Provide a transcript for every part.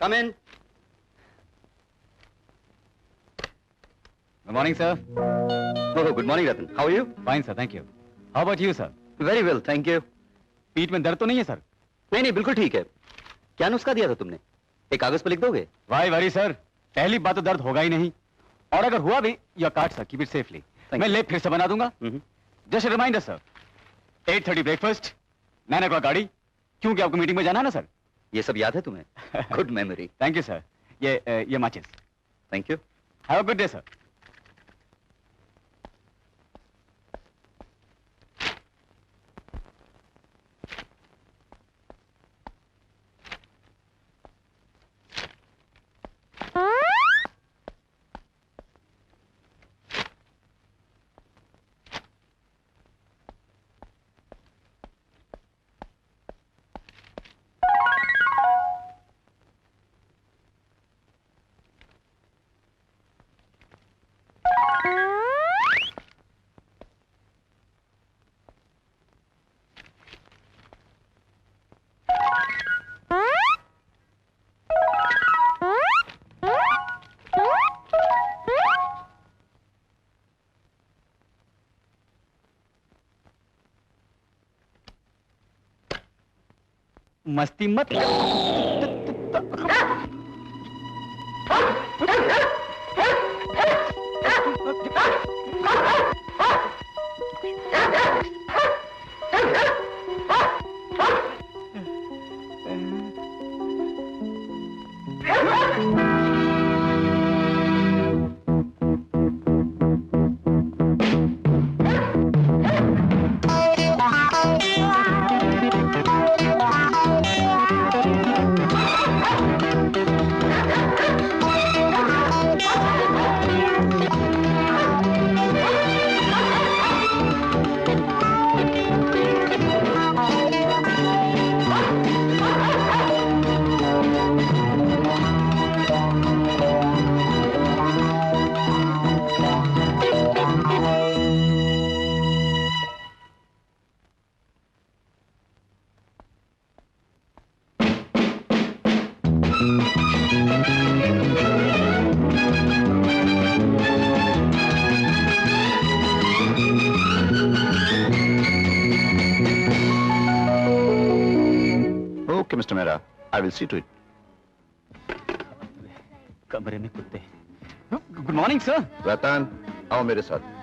Come in. Good morning, sir. Oh, good morning, Ratan. How are you? Fine, sir. Thank you. How about you, sir? Very well, thank you. पीठ में दर्द तो नहीं है, sir? नहीं नहीं, बिल्कुल ठीक है. क्या नुस्खा दिया था तुमने? एक कागज पर लिख दोगे? Why worry, sir? पहली बात तो दर्द होगा ही नहीं. और अगर हुआ भी, your card, sir. Keep it safely. मैं लेप फिर से बना दूंगा. Just a reminder, sir. 8:30 breakfast, 9 o'clock गाड़ी. क्योंकि आपको मीटिंग में जाना है ना, सर? ये सब याद है तुम्हें? Good memory. Thank you, sir. ये matches. Thank you. Have a good day, sir. मस्ती मत Mr. Mehra, I will see to it. कमरे में कुत्ते. Good morning, sir. रतन, आओ मेरे साथ.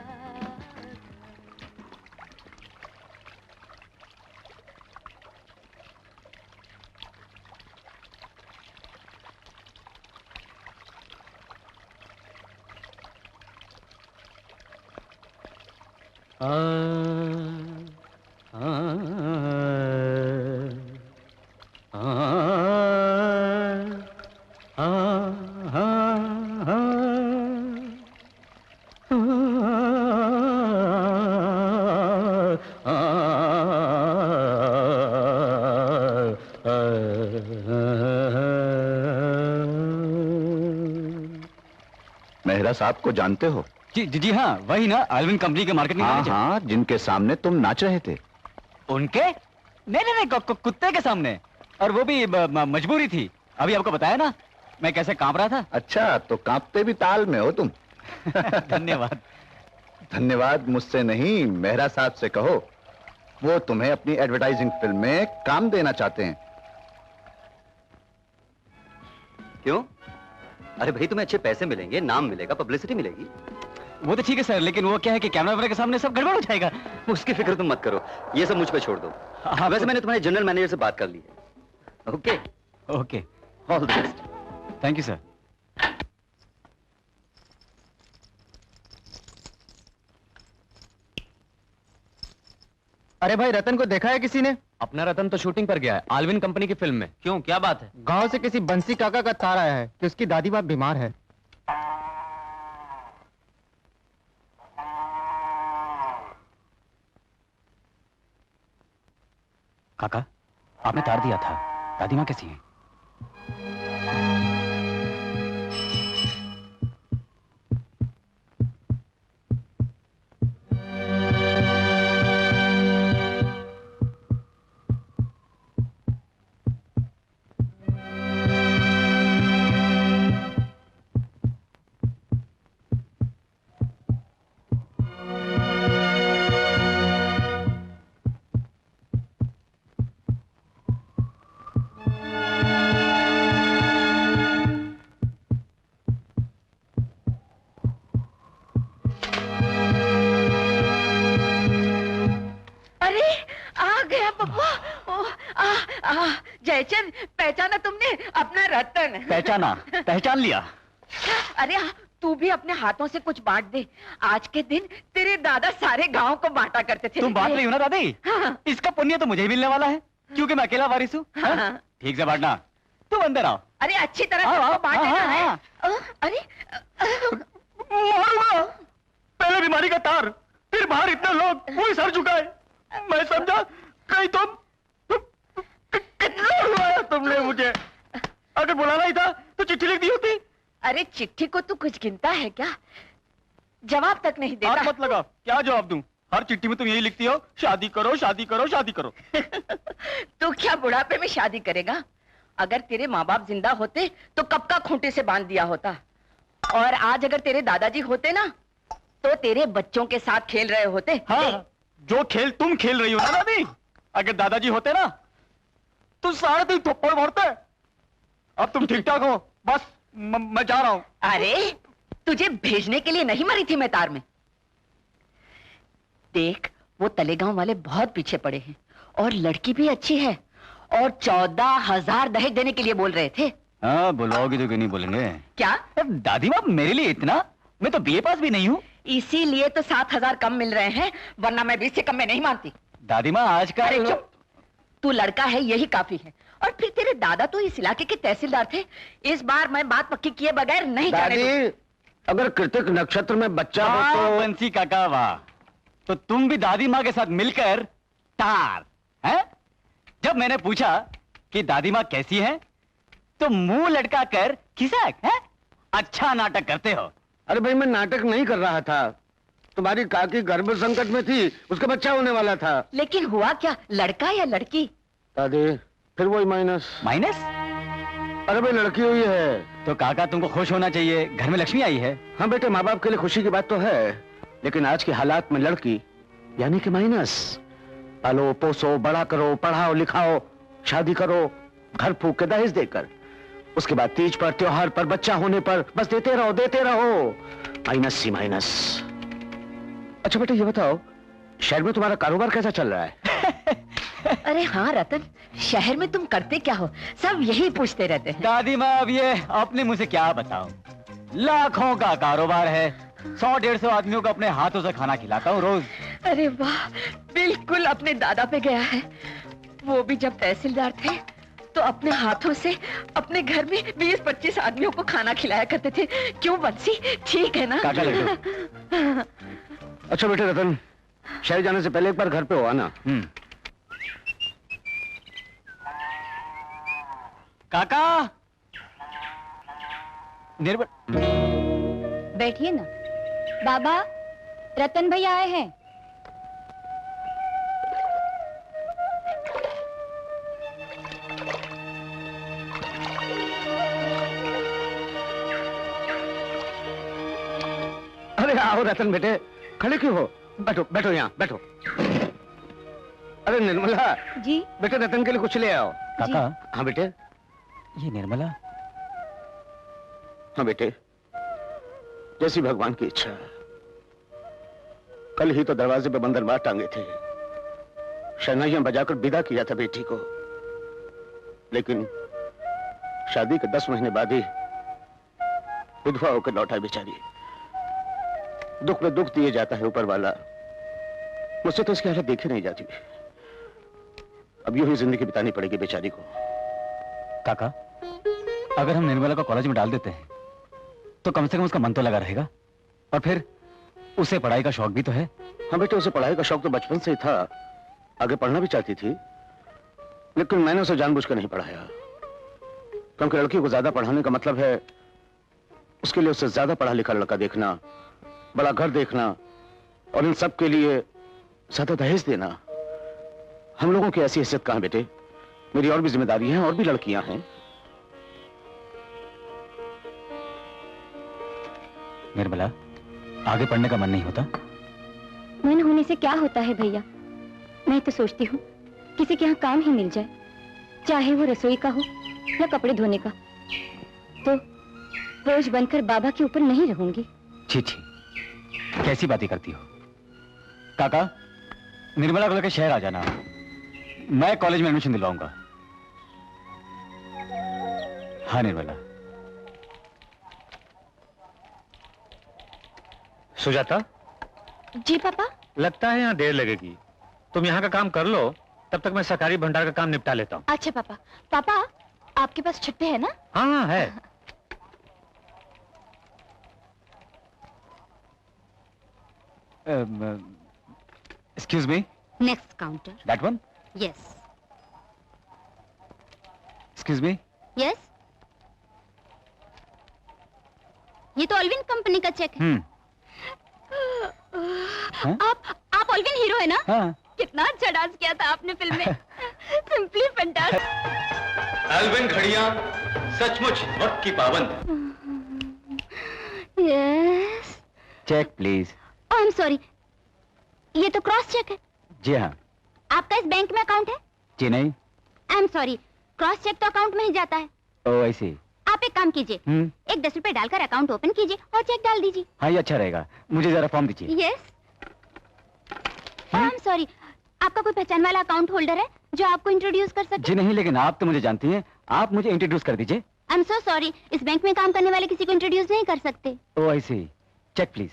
मेहरा साहब को जानते हो? जी हाँ, वही ना, आल्विन कंपनी के मार्केटिंग मैनेजर. हाँ, जिनके सामने तुम नाच रहे थे. उनके? नहीं, कुत्ते के सामने. और वो भी मजबूरी थी. अभी आपको बताया ना मैं कैसे कांप रहा था. अच्छा, तो कांपते भी ताल में हो तुम. धन्यवाद. धन्यवाद मुझसे नहीं, मेहरा साहब से कहो. वो तुम्हें अपनी एडवर्टाइजिंग फिल्म में काम देना चाहते हैं. क्यों? अरे भाई, तुम्हें अच्छे पैसे मिलेंगे, नाम मिलेगा, पब्लिसिटी मिलेगी. वो तो ठीक है सर, लेकिन वो क्या है कि कैमरा वैमरा के सामने सब गड़बड़ हो जाएगा. उसकी फिक्र तुम मत करो, ये सब मुझ पे छोड़ दो. वैसे मैंने तुम्हारे जनरल मैनेजर से बात कर ली है. Okay okay, all the best. Thank you sir. अरे भाई, रतन को देखा है किसी ने? अपना रतन तो शूटिंग पर गया है, आल्विन कंपनी की फिल्म में. क्यों, क्या बात है? गांव से किसी बंसी काका का तार आया है कि उसकी दादी माँ बीमार है. काका, आपने तार दिया था. दादी माँ कैसी है? अरे आ गया पप्पा। जयचंद, पहचाना तुमने अपना रतन? पहचान लिया। अरे तू भी अपने हाथों से कुछ बांट दे। आज के दिन तेरे दादा सारे गांव को बांटा करते थे। तुम बांट रही हो ना दादी? हाँ। इसका पुण्य तो मुझे ही मिलने वाला है, क्योंकि मैं अकेला वारिस हूँ। हाँ। ठीक से बांटना। तुम अंदर आओ। अरे अच्छी तरह से उसको बांट देना है। अरे मारूंगा। पहले बीमारी का तार, फिर बाहर इतने लोग, वही सर झुकाए। मैं समझा कहीं कितना रुलाया तुमने मुझे। अगर बुलाना ही था तो चिट्ठी लिख दी होती। अरे चिट्ठी को तू कुछ गिनता है क्या? जवाब तक नहीं देता। हाथ मत लगा, क्या जवाब दूं? हर चिट्ठी में तुम यही लिखती हो, शादी करो शादी करो शादी करो। तू क्या बुढ़ापे में शादी करेगा? अगर तेरे माँ बाप जिंदा होते तो कब का खूंटे से बांध दिया होता। और आज अगर तेरे दादाजी होते ना, तो तेरे बच्चों के साथ खेल रहे होते। हाँ, जो खेल तुम खेल रही हो ना दादी, अगर दादाजी होते ना तो सारे दिन थप्पड़ मारते। अब तुम ठीक ठाक हो, बस मैं जा रहा हूं। अरे तुझे भेजने के लिए नहीं मरी थी मैं तार में। देख, वो तलेगांव वाले बहुत पीछे पड़े हैं और लड़की भी अच्छी है, और 14,000 दहेज देने के लिए बोल रहे थे। हाँ, बुलाओगी तो क्यों नहीं बोलेंगे। क्या? दादी माँ, मेरे लिए इतना? मैं तो बीए पास भी नहीं हूँ। इसीलिए तो 7,000 कम मिल रहे हैं, वरना मैं 20 से कम में नहीं मानती। दादी माँ आज का। अरे चुप, तू लड़का है यही काफी है। और फिर तेरे दादा तो इस इलाके के तहसीलदार थे। इस बार मैं बात पक्की किए बगैर नहीं जाने दूंगी। अगर कृतिक नक्षत्र में बच्चा हो तो। बंसी काका वाह, तो तुम भी दादी माँ के साथ मिलकर तार हैं? जब मैंने पूछा कि दादी माँ कैसी है, तो मुंह लटका कर खिसक है। अच्छा नाटक करते हो। अरे भाई, मैं नाटक नहीं कर रहा था। तुम्हारी काकी गर्भ संकट में थी, उसका बच्चा होने वाला था। लेकिन हुआ क्या, लड़का या लड़की? दादी, फिर वही माइनस। अरे भाई, लड़की हुई है। तो काका तुमको खुश होना चाहिए, घर में लक्ष्मी आई है। हाँ बेटे, माँ बाप के लिए खुशी की बात तो है, लेकिन आज के हालात में लड़की यानी कि माइनस। पालो पोसो, बड़ा करो, पढ़ाओ लिखाओ, शादी करो, घर फूक के दहेज देकर, उसके बाद तीज पर, त्योहार पर, बच्चा होने पर बस देते रहो। माइनस ही माइनस। अच्छा बेटे, ये बताओ, शहर में तुम्हारा कारोबार कैसा चल रहा है? अरे हाँ रतन, शहर में तुम करते क्या हो? सब यही पूछते रहते हैं। दादी माँ, अब ये अपने मुंह से क्या बताऊं। लाखों का कारोबार है, 100-150 आदमियों को अपने हाथों से खाना खिलाता हूँ रोज। अरे वाह, बिल्कुल अपने दादा पे गया है। वो भी जब तहसीलदार थे तो अपने हाथों से अपने घर में 20-25 आदमियों को खाना खिलाया करते थे। क्यों बंसी, ठीक है ना? काका लड्डू। अच्छा बेटे रतन, शहर जाने से पहले एक बार घर पे हो आना। काका बैठिए ना। बाबा, रतन भैया आए हैं। अरे आओ रतन बेटे, खड़े क्यों हो? बैठो यहाँ बैठो। अरे निर्मला जी। बेटे, रतन के लिए कुछ ले आओ। काका। हाँ बेटे। ये निर्मला? हाँ बेटे, जैसी भगवान की इच्छा। कल ही तो दरवाजे पे बंदर मार टांगे थे, शहनाइयां बजाकर विदा किया था बेटी को, लेकिन शादी के 10 महीने बाद ही विधवा होकर लौटा बेचारी। दुख में दुख दिए जाता है ऊपर वाला, मुझसे तो इसकी हालत देखी नहीं जाती। अब यूं ही जिंदगी बितानी पड़ेगी बेचारी को। काका, अगर हम निर्मला को कॉलेज में डाल देते हैं तो कम से कम उसका मन तो लगा रहेगा, और फिर उसे पढ़ाई का शौक भी तो है। हाँ बेटे, उसे पढ़ाई का शौक तो बचपन से ही था, आगे पढ़ना भी चाहती थी, लेकिन मैंने उसे जानबूझकर नहीं पढ़ाया, क्योंकि लड़की को ज्यादा पढ़ाने का मतलब है उसके लिए उससे ज्यादा पढ़ा लिखा लड़का देखना, बड़ा घर देखना, और इन सब के लिए ज्यादा दहेज देना। हम लोगों की ऐसी हैसियत कहां बेटे, मेरी और भी जिम्मेदारी हैं, और भी लड़कियां हैं। निर्मला, आगे पढ़ने का मन नहीं होता? मन होने से क्या होता है भैया, मैं तो सोचती हूँ किसी के यहाँ काम ही मिल जाए, चाहे वो रसोई का हो या कपड़े धोने का, तो बोझ बनकर बाबा के ऊपर नहीं रहूंगी। छी छी, कैसी बातें करती हो। काका, निर्मला को लेकर शहर आ जाना, मैं कॉलेज में एडमिशन दिलवाऊंगा। हाँ निर्मला। सुजाता, जी पापा। लगता है यहाँ देर लगेगी। तुम यहाँ का काम कर लो, तब तक मैं सरकारी भंडार का काम निपटा लेता हूँ। अच्छा पापा। पापा आपके पास छुट्टे है ना? हाँ है। Excuse me, next counter. That one. Yes excuse me. Yes. ये तो ऑल्विन कंपनी का चेक है। आप ऑल्विन हीरो है ना? हाँ। कितना अच्छा डांस किया था आपने फिल्म में। Simply fantastic. एल्विन घड़ियां सचमुच वक्त की पाबंद। Yes. Check please. I am sorry, ये तो क्रॉस चेक है। जी हाँ। आपका इस बैंक में अकाउंट है? जी नहीं। I am sorry, cross check तो अकाउंट में ही जाता है। ओ ऐसे। आप एक काम कीजिए, एक 10 रुपए डालकर अकाउंट ओपन कीजिए और चेक डाल दीजिए। हाँ ये अच्छा रहेगा, मुझे जरा फॉर्म दीजिए। यस। आई एम सॉरी, आपका कोई पहचान वाला अकाउंट होल्डर है जो आपको इंट्रोड्यूस कर सके? जी नहीं, लेकिन आप तो मुझे जानती हैं, आप मुझे इंट्रोड्यूस कर दीजिए। आई एम सो सॉरी, इस बैंक में काम करने वाले किसी को इंट्रोड्यूस नहीं कर सकते। ओ ऐसे। Check please.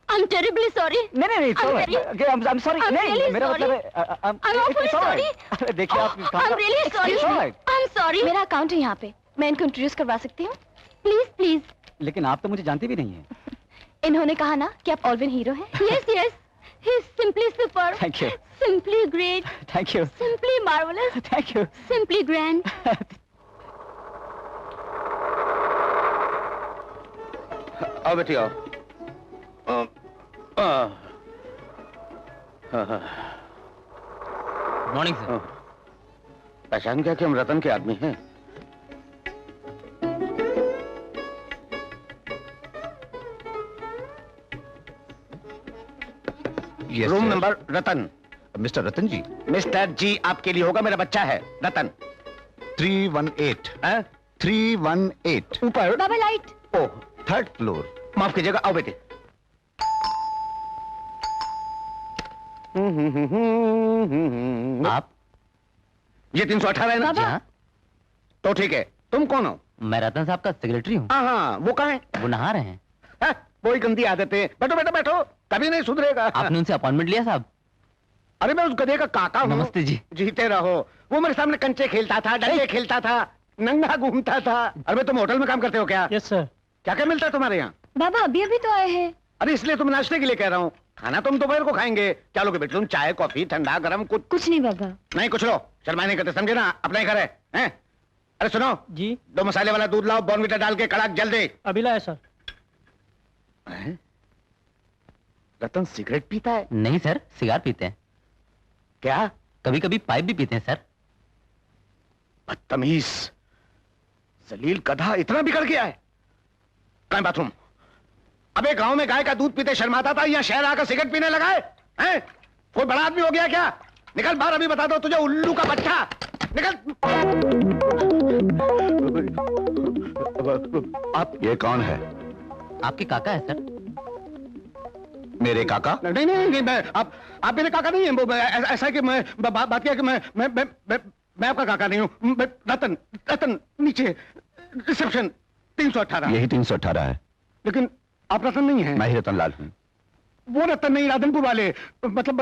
I am terribly sorry. नहीं नहीं I'm नहीं, very- I'm sorry, I'm नहीं really मेरा sorry. मतलब है I'm awfully it's all right. sorry. अरे देखिए आप I am really sorry. I am sorry. मेरा अकाउंट है यहाँ पे, मैं इनको इंट्रोड्यूस करवा सकती हूँ? Please please. लेकिन आप तो मुझे जानती भी नहीं है। इन्होंने कहा ना कि आप ऑल्विन हीरो हैं। Yes yes, he is simply super. Thank you. Simply great. Thank you. Simply marvellous. Thank you. Simply grand. आओ बेटी आओ। Morning sir. पहचान गया कि हम रतन के आदमी हैं? Yes, room sir. नंबर रतन। मिस्टर रतन जी, मिस्टर जी आपके लिए होगा, मेरा बच्चा है रतन। 318। हैं? 318। ऊपर। बाबा लाइट। ओह, 3rd फ्लोर। माफ कीजिएगा, आओ बेटे। आप? ये 318 है ना? बाबा। हाँ? तो ठीक है। तुम कौन हो? मैं रतन साहब का सेक्रेटरी हूँ। हाँ, वो कहाँ है? वो नहा रहे हैं। हाँ, कोई गंदी आदत है। बैठो बैठो बैठो, कभी नहीं सुधरेगा। आपने उनसे अपॉइंटमेंट लिया साहब? अरे मैं उस गधे का काका हूँ। नमस्ते जी। जीते रहो। वो मेरे सामने कंचे खेलता था, डंडे खेलता था, नंगा घूमता था। अरे तुम होटल में काम करते हो क्या? Yes sir. क्या क्या मिलता है तुम्हारे यहाँ? बाबा अभी अभी तो आए हैं। अरे इसलिए तुम नाश्ते के लिए कह रहा हूँ। खाना तुम दोपहर को खाएंगे। क्या लोगे बेटे तुम? चाय कॉफी ठंडा गरम कुछ? कुछ नहीं बाबा। नहीं कुछ लो, शर्मा नहीं करते, समझे ना? अपना ही घर है, हैं? अरे सुनो जी। 2 मसाले वाला दूध लाओ, बॉर्नविटा डाल के कड़ाक जल्दी। अभी लाया सर। हैं? रतन सिगरेट पीता है नहीं सर, सिगार पीते हैं। क्या? कभी कभी पाइप भी पीते हैं सर। बदतमीज, जलील गधा, इतना बिगड़ गया है। कहाँ है बाथरूम? अबे गांव में गाय का दूध पीते शर्माता था, यहाँ शहर आकर सिगरेट पीने लगा है? हैं? कोई बड़ा आदमी हो गया क्या? निकल बाहर, अभी बता दो तुझे उल्लू का बच्चा। निकल। आप ये कौन है? आपके काका है सर। मेरे काका? नहीं नहीं नहीं, मैं आप मेरे काका नहीं है। ऐसा है कि मैं बात किया कि मैं आपका काका नहीं हूँ। रतन रतन नीचे रिसेप्शन 318। यही 318 है। लेकिन आप रतन नहीं हैं। मैं ही रतन लाल हूँ। वो रतन नहीं, राधनपुर वाले। मतलब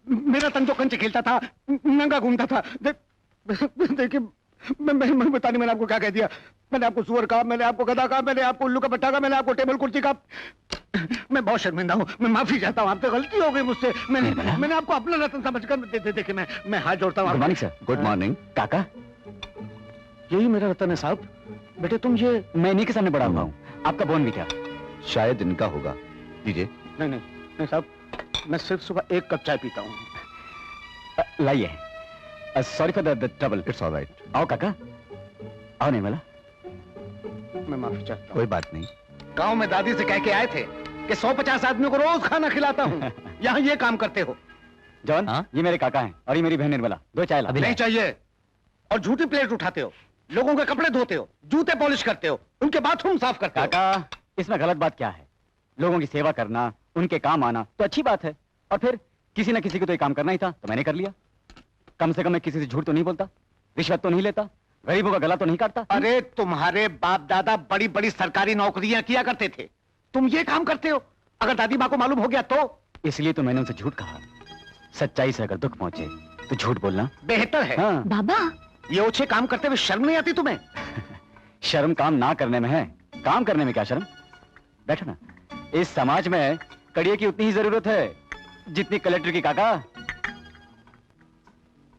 मेरा रतन तो कंचे खेलता था, नंगा घूमता था। देखिए मैं बताने, मैंने आपको क्या कह दिया? मैंने आपको सुअर कहा, मैंने आपको गधा कहा, मैंने आपको उल्लू का पट्टा कहा, मैंने आपको टेबल कुर्सी कहा। मैं बहुत शर्मिंदा हूँ, मैं माफी चाहता हूँ, आपसे गलती हो गई मुझसे। मैंने आपको अपना रतन समझकर देखिए मैं हाथ जोड़ता हूँ। Good morning sir. Good morning. काका, यही मेरा रतन है साहब। बेटे तुम ये? मैं इन्हीं के सामने बड़ा हुआ हूँ। आपका बोन भी क्या? शायद इनका होगा, दीजिए। नहीं साहब, मैं सिर्फ सुबह 1 कप चाय पीता हूँ। लाइए। Sorry for the trouble. It's all right. आओ काका, आओ निर्मला। मैं माफी चाहता हूँ। कोई बात नहीं। गांव में दादी से कह के आए थे कि 150 आदमियों को रोज खाना खिलाता हूँ। यहाँ ये काम करते हो? जॉन, हाँ? ये मेरे काका हैं और ये मेरी बहन निर्मला। 2 चाय ला। नहीं चाहिए। और झूठी प्लेट उठाते हो, लोगों के कपड़े धोते हो, जूते पॉलिश करते हो, उनके बाथरूम साफ करते हो। काका, इसमें गलत बात क्या है? लोगों की सेवा करना, उनके काम आना तो अच्छी बात है। और फिर किसी ना किसी को तो ये काम करना ही था, तो मैंने कर लिया। कम से कम मैं किसी से झूठ तो नहीं बोलता, रिश्वत तो नहीं लेता, गरीबों का गला तो नहीं काटता। अरे तुम्हारे बाप दादा बड़ी बड़ी सरकारी नौकरियां किया करते थे, तुम ये काम करते हो? अगर दादी माँ को मालूम हो गया तो? इसलिए तो मैंने उनसे झूठ कहा। सच्चाई से अगर दुख पहुंचे तो झूठ बोलना बेहतर है। हाँ। बाबा, ये ओछे काम करते हुए शर्म नहीं आती तुम्हें? शर्म काम ना करने में है, काम करने में क्या शर्म? बैठो ना। इस समाज में कड़िए की उतनी ही जरूरत है जितनी कलेक्टर की। काका,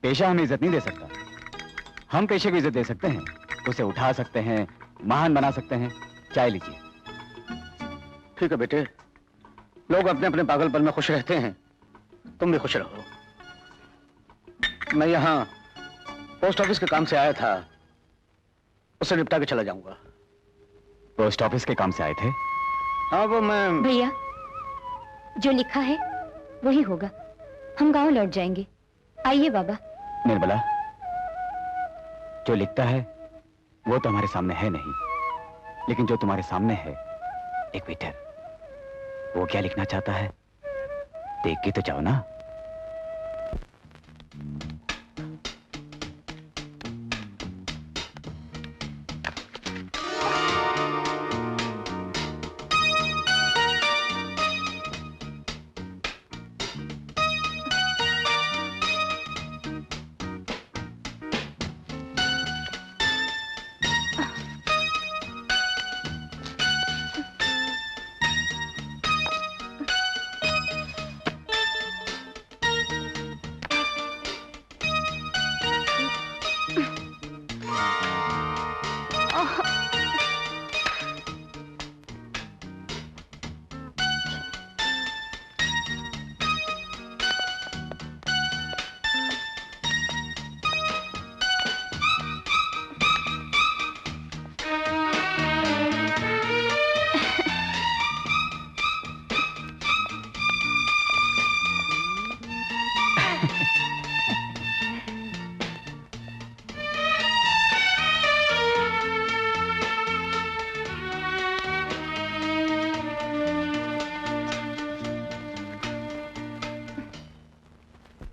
पेशा हमें इज्जत नहीं दे सकता, हम पेशे को इज्जत दे सकते हैं, उसे उठा सकते हैं, महान बना सकते हैं। चाय लीजिए। ठीक है बेटे, लोग अपने अपने पागलपन में खुश रहते हैं, तुम भी खुश रहो। मैं यहाँ पोस्ट ऑफिस के काम से आया था, उसे निपटा के चला जाऊंगा। पोस्ट ऑफिस के काम से आए थे? हाँ, वो मैं... भैया, जो लिखा है वही होगा। हम गांव लौट जाएंगे। आइए बाबा। निर्मला, जो लिखता है वो तो हमारे सामने है नहीं, लेकिन जो तुम्हारे सामने है, एक वेटर, वो क्या लिखना चाहता है देख के तो जाओ ना।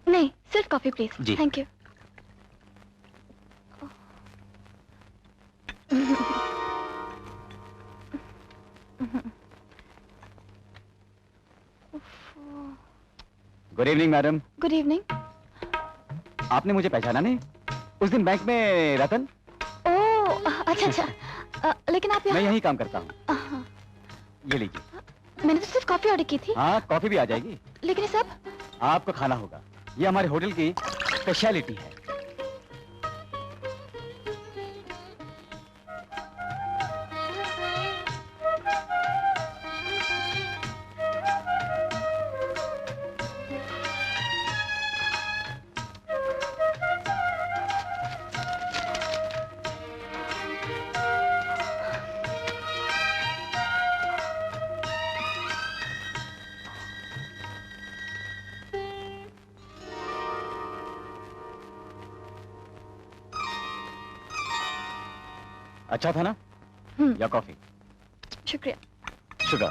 नहीं, सिर्फ कॉफी प्लीज। जी। Thank you. Good evening madam. Good evening. आपने मुझे पहचाना नहीं? उस दिन बैंक में रतन। ओह, अच्छा अच्छा। लेकिन आप मैं यहाँ... यही काम करता हूँ। हाँ, ये लीजिए। मैंने तो सिर्फ कॉफी ऑर्डर की थी। हाँ, कॉफी भी आ जाएगी। लेकिन ये सब... आपको खाना होगा, ये हमारे होटल की स्पेशलिटी है। अच्छा था ना? या कॉफी? शुक्रिया। शुगर।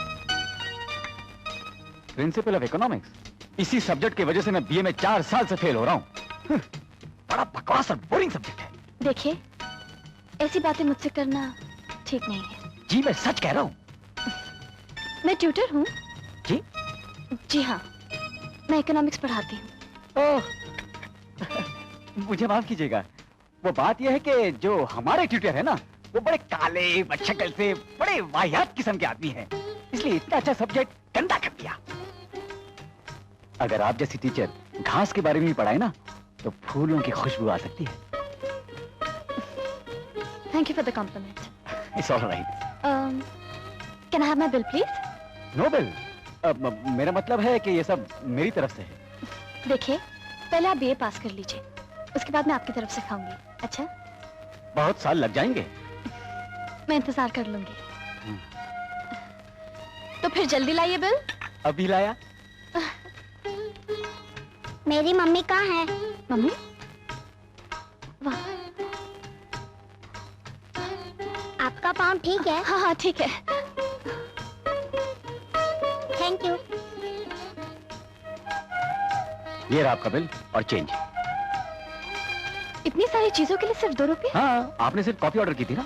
प्रिंसिपल ऑफ इकोनॉमिक्स, इसी सब्जेक्ट की वजह से मैं बीए में 4 साल से फेल हो रहा हूँ। बड़ा बकवास और बोरिंग सब्जेक्ट है। देखिए, ऐसी बातें मुझसे करना ठीक नहीं है। जी मैं सच कह रहा हूँ। मैं ट्यूटर हूँ। जी? जी हाँ, मैं इकोनॉमिक्स पढ़ाती हूँ। ओह, मुझे माफ कीजिएगा। वो बात यह है कि जो हमारे ट्यूटर है ना, वो बड़े काले बदशक्ल से बड़े वाहियात किस्म के आदमी हैं, इसलिए इतना अच्छा सब्जेक्ट गंदा कर दिया। अगर आप जैसी टीचर घास के बारे में भी पढ़ाए ना, तो फूलों की खुशबू आ सकती है। Thank you for the compliment. It's alright. Can I have my bill please? No bill. मेरा मतलब है कि ये सब मेरी तरफ से है। देखिए, पहले आप बीए पास कर लीजिए, उसके बाद मैं आपकी तरफ से खाऊंगी। अच्छा? बहुत साल लग जाएंगे। मैं इंतजार कर लूंगी। तो फिर जल्दी लाइए बिल। अभी लाया। मेरी मम्मी कहाँ है? मम्मी? वाह, आपका पाँव ठीक है? हाँ हाँ ठीक है। Thank you. ये रहा आपका बिल और चेंज। इतनी सारी चीजों के लिए सिर्फ 2 रुपए? हाँ, आपने सिर्फ कॉफी ऑर्डर की थी ना।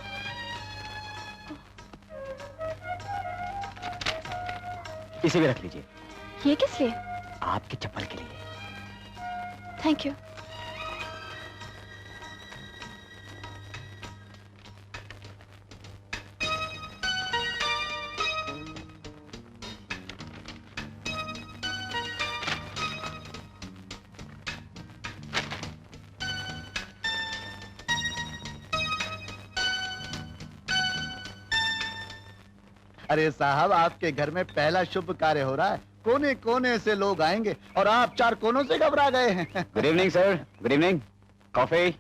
इसे भी रख लीजिए। ये किस लिए? आपके चप्पल के लिए। Thank you. अरे साहब, आपके घर में पहला शुभ कार्य हो रहा है। कोने कोने से लोग आएंगे और आप 4 कोनों से घबरा गए हैं। Good evening sir, good evening. Coffee.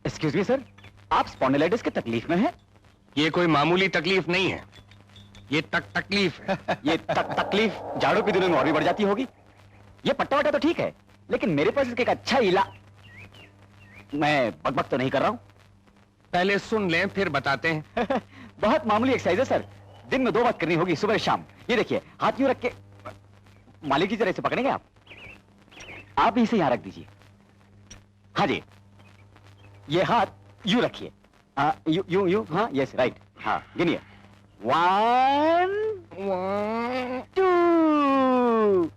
Excuse me sir, आप स्पॉन्डिलाइटिस की तकलीफ में हैं? ये कोई मामूली तकलीफ नहीं है, ये तकलीफ है। ये तकलीफ झाड़ू के दिनों में और भी बढ़ जाती होगी। ये पट्टा वट्टा तो ठीक है, लेकिन मेरे पास इसका एक अच्छा इलाज। मैं बकबक तो नहीं कर रहा हूँ। पहले सुन लें फिर बताते हैं। बहुत मामूली एक्सरसाइज है सर, दिन में 2 बार करनी होगी, सुबह शाम। ये देखिए, हाथ यूं रख के मालिक की तरह से पकड़ेंगे आप भी इसे यहां रख दीजिए। हाँ जी, ये हाथ यूं रखिए। यूं यूं यूं, हाँ यस राइट। हाँ गिनिए। 1 2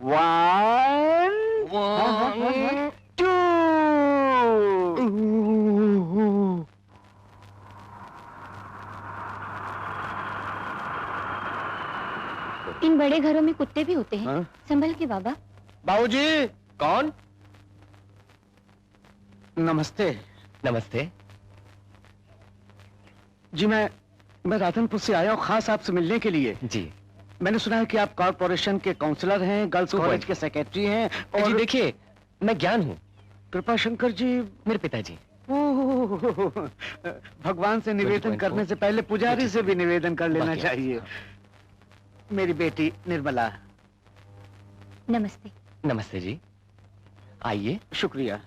1 2। इन बड़े घरों में कुत्ते भी होते हैं। संभल के बाबा। बाबूजी। कौन? नमस्ते। नमस्ते। जी मैं राधनपुर से आया हूँ खास आपसे मिलने के लिए। जी मैंने सुना है कि आप कॉर्पोरेशन के काउंसलर हैं, गर्ल्स कॉलेज के सेक्रेटरी हैं। और जी देखिए, मैं ज्ञान हूँ। कृपा शंकर जी मेरे पिताजी। ओह, भगवान से निवेदन करने से पहले पुजारी से भी निवेदन कर लेना चाहिए। मेरी बेटी निर्मला। नमस्ते। नमस्ते जी, आइए। शुक्रिया।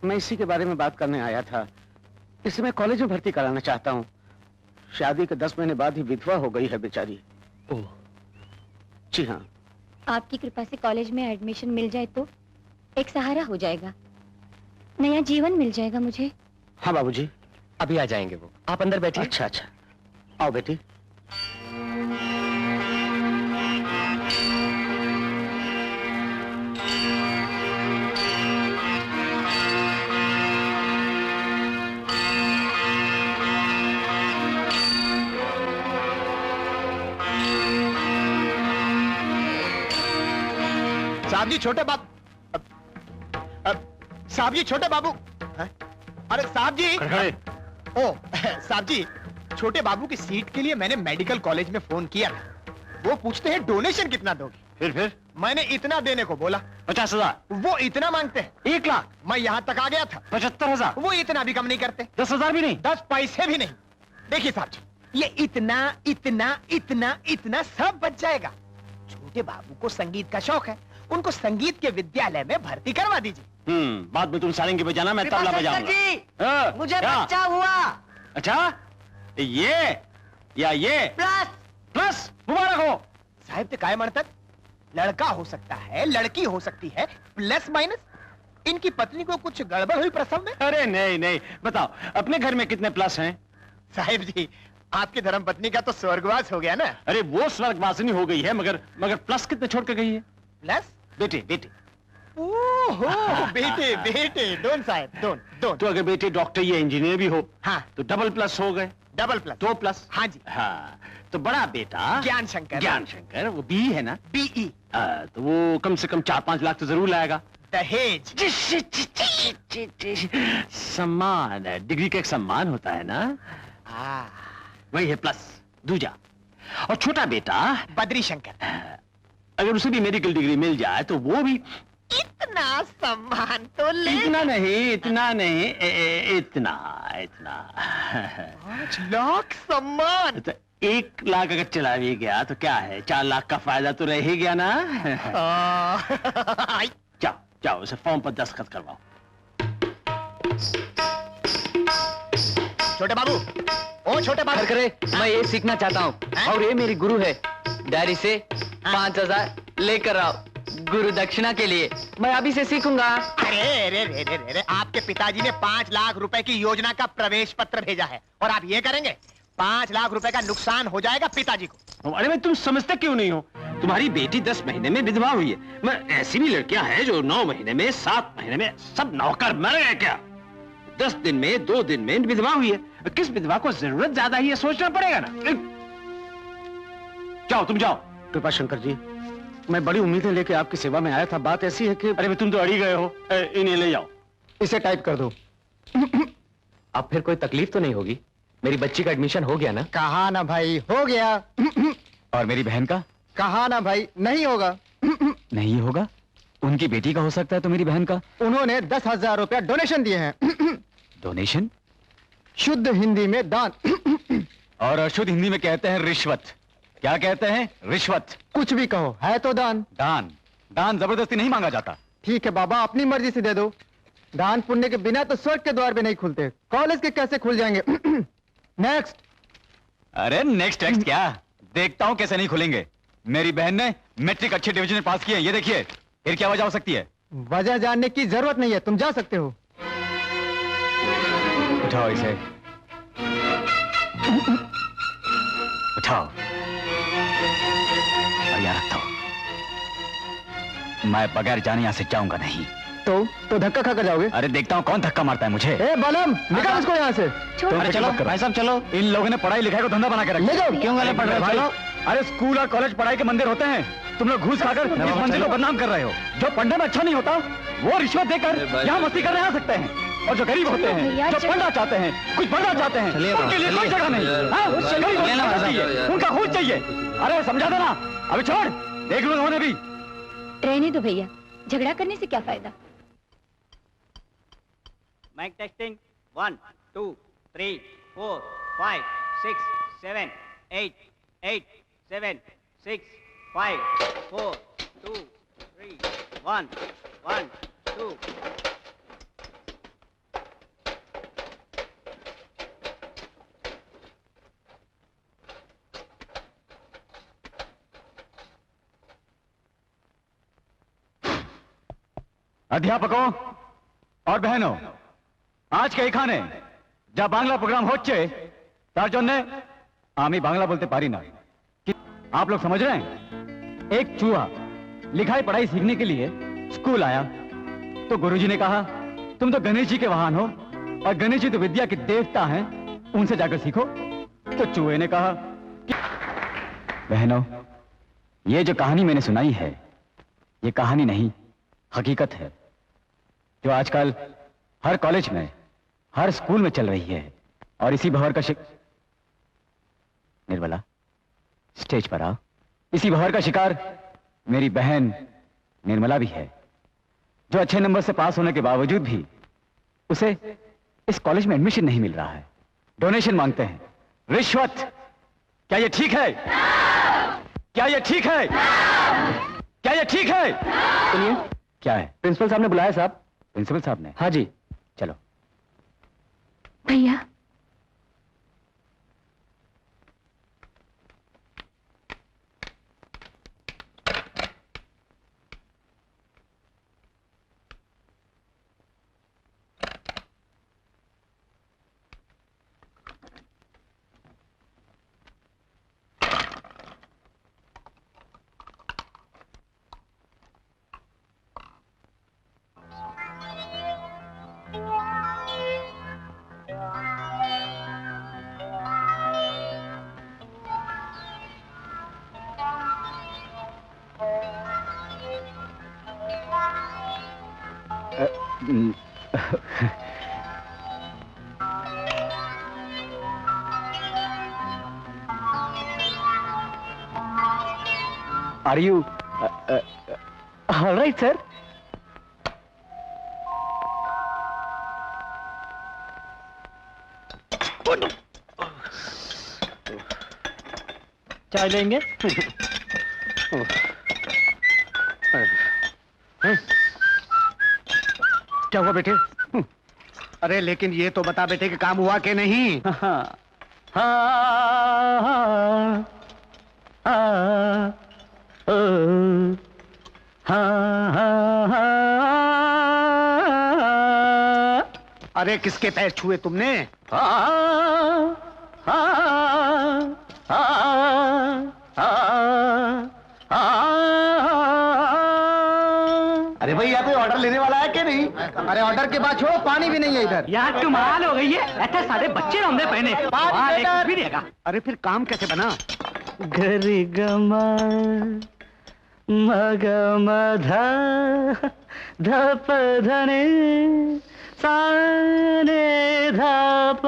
मैं इसी के बारे में बात करने आया था। इसे मैं कॉलेज में भर्ती कराना चाहता हूँ। शादी के 10 महीने बाद ही विधवा हो गई है बेचारी। ओह। जी हाँ। आपकी कृपा से कॉलेज में एडमिशन मिल जाए तो एक सहारा हो जाएगा, नया जीवन मिल जाएगा मुझे। हाँ बाबूजी। अभी आ जाएंगे वो, आप अंदर बैठिए। अच्छा अच्छा, आओ बेटी। साहब जी छोटे बाबू, साहब जी छोटे बाबू, अरे साहब जी, ओ साहब जी, छोटे बाबू की सीट के लिए मैंने मेडिकल कॉलेज में फोन किया था। वो पूछते हैं डोनेशन कितना दोगे? फिर मैंने इतना देने को बोला। 50,000। वो इतना मांगते हैं। 1 लाख। मैं यहाँ तक आ गया था। 75,000। वो इतना भी कम नहीं करते। 10,000 भी नहीं। 10 पैसे भी नहीं। देखिए साहब जी, ये इतना इतना इतना इतना सब बच जाएगा। छोटे बाबू को संगीत का शौक है, उनको संगीत के विद्यालय में भर्ती करवा दीजिए। बाद में तुम सारंगी बजाना, मैं तबला बजाऊंगा। मुझे क्या? बच्चा हुआ। अच्छा, ये या ये प्लस मुबारक हो। साहब ते काय म्हणतात, लड़का हो सकता है, लड़की हो सकती है, प्लस माइनस। इनकी पत्नी को कुछ गड़बड़ हुई प्रसव में? अरे नहीं नहीं, बताओ अपने घर में कितने प्लस हैं? साहिब जी, आपकी धर्म पत्नी का तो स्वर्गवास हो गया ना। अरे वो स्वर्गवासिनी हो गई है, मगर प्लस कितने छोड़ के गई है? प्लस बेटे। ओहो, बेटे बेटे, दोन साहब, दोन। तो अगर बेटे डॉक्टर या इंजीनियर भी हो, हाँ, तो डबल प्लस हो गए। Double plus, 2 plus. हाँ जी। हाँ, तो बड़ा बेटा ज्ञान शंकर, वो बी है ना, बीई। तो वो कम से कम 4-5 लाख तो जरूर लाएगा। दहेज। सम्मान, डिग्री का एक सम्मान होता है ना, वही है प्लस दूजा। और छोटा बेटा बद्री शंकर, अगर उसे भी मेडिकल डिग्री मिल जाए तो वो भी इतना सम्मान तो ले। इतना नहीं, इतना 5 लाख सम्मान। तो 1 लाख अगर चला भी गया तो क्या है, 4 लाख का फायदा तो रह ही गया ना। जाओ उसे फॉर्म पर दस्तखत करवाओ। छोटे बाबू, ओ छोटे बाबू। करे, मैं ये सीखना चाहता हूँ और ये मेरी गुरु है। डैडी से 5,000 लेकर आओ गुरु दक्षिणा के लिए। मैं अभी से सीखूंगा। अरे अरे अरे अरे अरे, आपके पिताजी ने 5 लाख रुपए की योजना का प्रवेश पत्र भेजा है और आप ये करेंगे? 5 लाख रुपए का नुकसान हो जाएगा पिताजी को। अरे भाई तुम समझते क्यों नहीं हो? तुम्हारी बेटी 10 महीने में विधवा हुई है। मैं ऐसी भी लड़कियां हैं जो 9 महीने में, 7 महीने में सब नौकर मर गए क्या? 10 दिन में, 2 दिन में विधवा हुई है। किस विधवा को जरूरत ज्यादा है ये सोचना पड़ेगा ना। जाओ तुम जाओ। कृपा शंकर जी, मैं बड़ी उम्मीदें लेके आपकी सेवा में आया था। बात ऐसी है कि अरे तुम तो अड़ी गए हो। इन्हें ले जाओ, इसे टाइप कर दो। अब फिर कोई तकलीफ तो नहीं होगी? मेरी बच्ची का एडमिशन हो गया ना? कहा ना भाई, हो गया। और मेरी बहन का? कहा ना भाई, नहीं होगा। नहीं होगा? उनकी बेटी का हो सकता है तो मेरी बहन का? उन्होंने 10,000 रुपया डोनेशन दिए हैं। डोनेशन? शुद्ध हिंदी में दान। और अशुद्ध हिंदी में कहते हैं रिश्वत। क्या कहते हैं? रिश्वत। कुछ भी कहो, है तो दान। दान? दान जबरदस्ती नहीं मांगा जाता। ठीक है बाबा, अपनी मर्जी से दे दो। दान पुण्य के बिना तो स्वर्ग के द्वार भी नहीं खुलते, कॉलेज के कैसे खुल जाएंगे? नेक्स्ट। अरे नेक्स्ट नेक्स्ट क्या? देखता हूं कैसे नहीं खुलेंगे। मेरी बहन ने मैट्रिक अच्छे डिवीजन में पास किए, ये देखिए। फिर क्या वजह हो सकती है? वजह जानने की जरूरत नहीं है, तुम जा सकते हो। उठाओ इसे, उठाओ और यहाँ रखता हूं। मैं बगैर जाने यहाँ से जाऊंगा नहीं। तो धक्का खाकर जाओगे? अरे देखता हूँ कौन धक्का मारता है मुझे। ए बालम, निकाल इसको यहाँ से। अरे चलो भाई साहब चलो। इन लोगों ने पढ़ाई लिखाई को धंधा बना के रखा। ले जाओ। क्यों गले पढ़ रहे हो भाई? अरे स्कूल और कॉलेज पढ़ाई के मंदिर होते हैं। तुम लोग घूस खाकर इस मंदिर को बदनाम कर रहे हो। जो पढ़ने में अच्छा नहीं होता वो रिश्वत देकर यहाँ मस्ती करने आ सकते हैं। और जो गरीब होते हैं, जो पढ़ना चाहते हैं, कुछ बढ़ना चाहते हैं, उनके लिए कोई जगह नहीं। उनका खून चाहिए। अरे समझा दो ना। अभी छोड़, देख लो उन्होंने भी। रहने दो भैया, झगड़ा करने से क्या फायदा? Mike testing 1 2 3 4 5 6 7 8 8 7 6 5 4 2 3 1 1 2। अध्यापकों और बहनों, आज के खाने जब बांग्ला प्रोग्राम होच्छे तार जन्ने आमी बांग्ला बोलते पारी ना। आप लोग समझ रहे हैं? एक चूहा लिखाई पढ़ाई सीखने के लिए स्कूल आया तो गुरुजी ने कहा तुम तो गणेश जी के वाहन हो और गणेश जी तो विद्या के देवता हैं, उनसे जाकर सीखो। तो चूहे ने कहा बहनों, ये जो कहानी मैंने सुनाई है ये कहानी नहीं, हकीकत है जो आजकल हर कॉलेज में, हर स्कूल में चल रही है। और इसी भंवर का निर्मला, स्टेज पर आओ। इसी भंवर का शिकार मेरी बहन निर्मला भी है, जो अच्छे नंबर से पास होने के बावजूद भी उसे इस कॉलेज में एडमिशन नहीं मिल रहा है। डोनेशन मांगते हैं, रिश्वत। क्या ये ठीक है? क्या ये ठीक है? क्या ये ठीक है? सुनिए, क्या है? प्रिंसिपल साहब ने बुलाया साहब। प्रिंसिपल साहब ने? हाँ जी। चलो भैया, Are you all right, sir? चाय लेंगे? क्या हुआ बेटे? अरे लेकिन ये तो बता बेटे कि काम हुआ कि नहीं? हाँ, अरे किसके पैर छुए तुमने? अरे भाई यहाँ पे ऑर्डर लेने वाला है कि नहीं? अरे ऑर्डर के बाद छोड़ो, पानी भी नहीं है इधर। यार कमाल हो गई है, ऐसे सारे बच्चे रौंदे पहने भी देगा। अरे फिर काम कैसे बना? गरी गमा मग मधा धप धने साने धप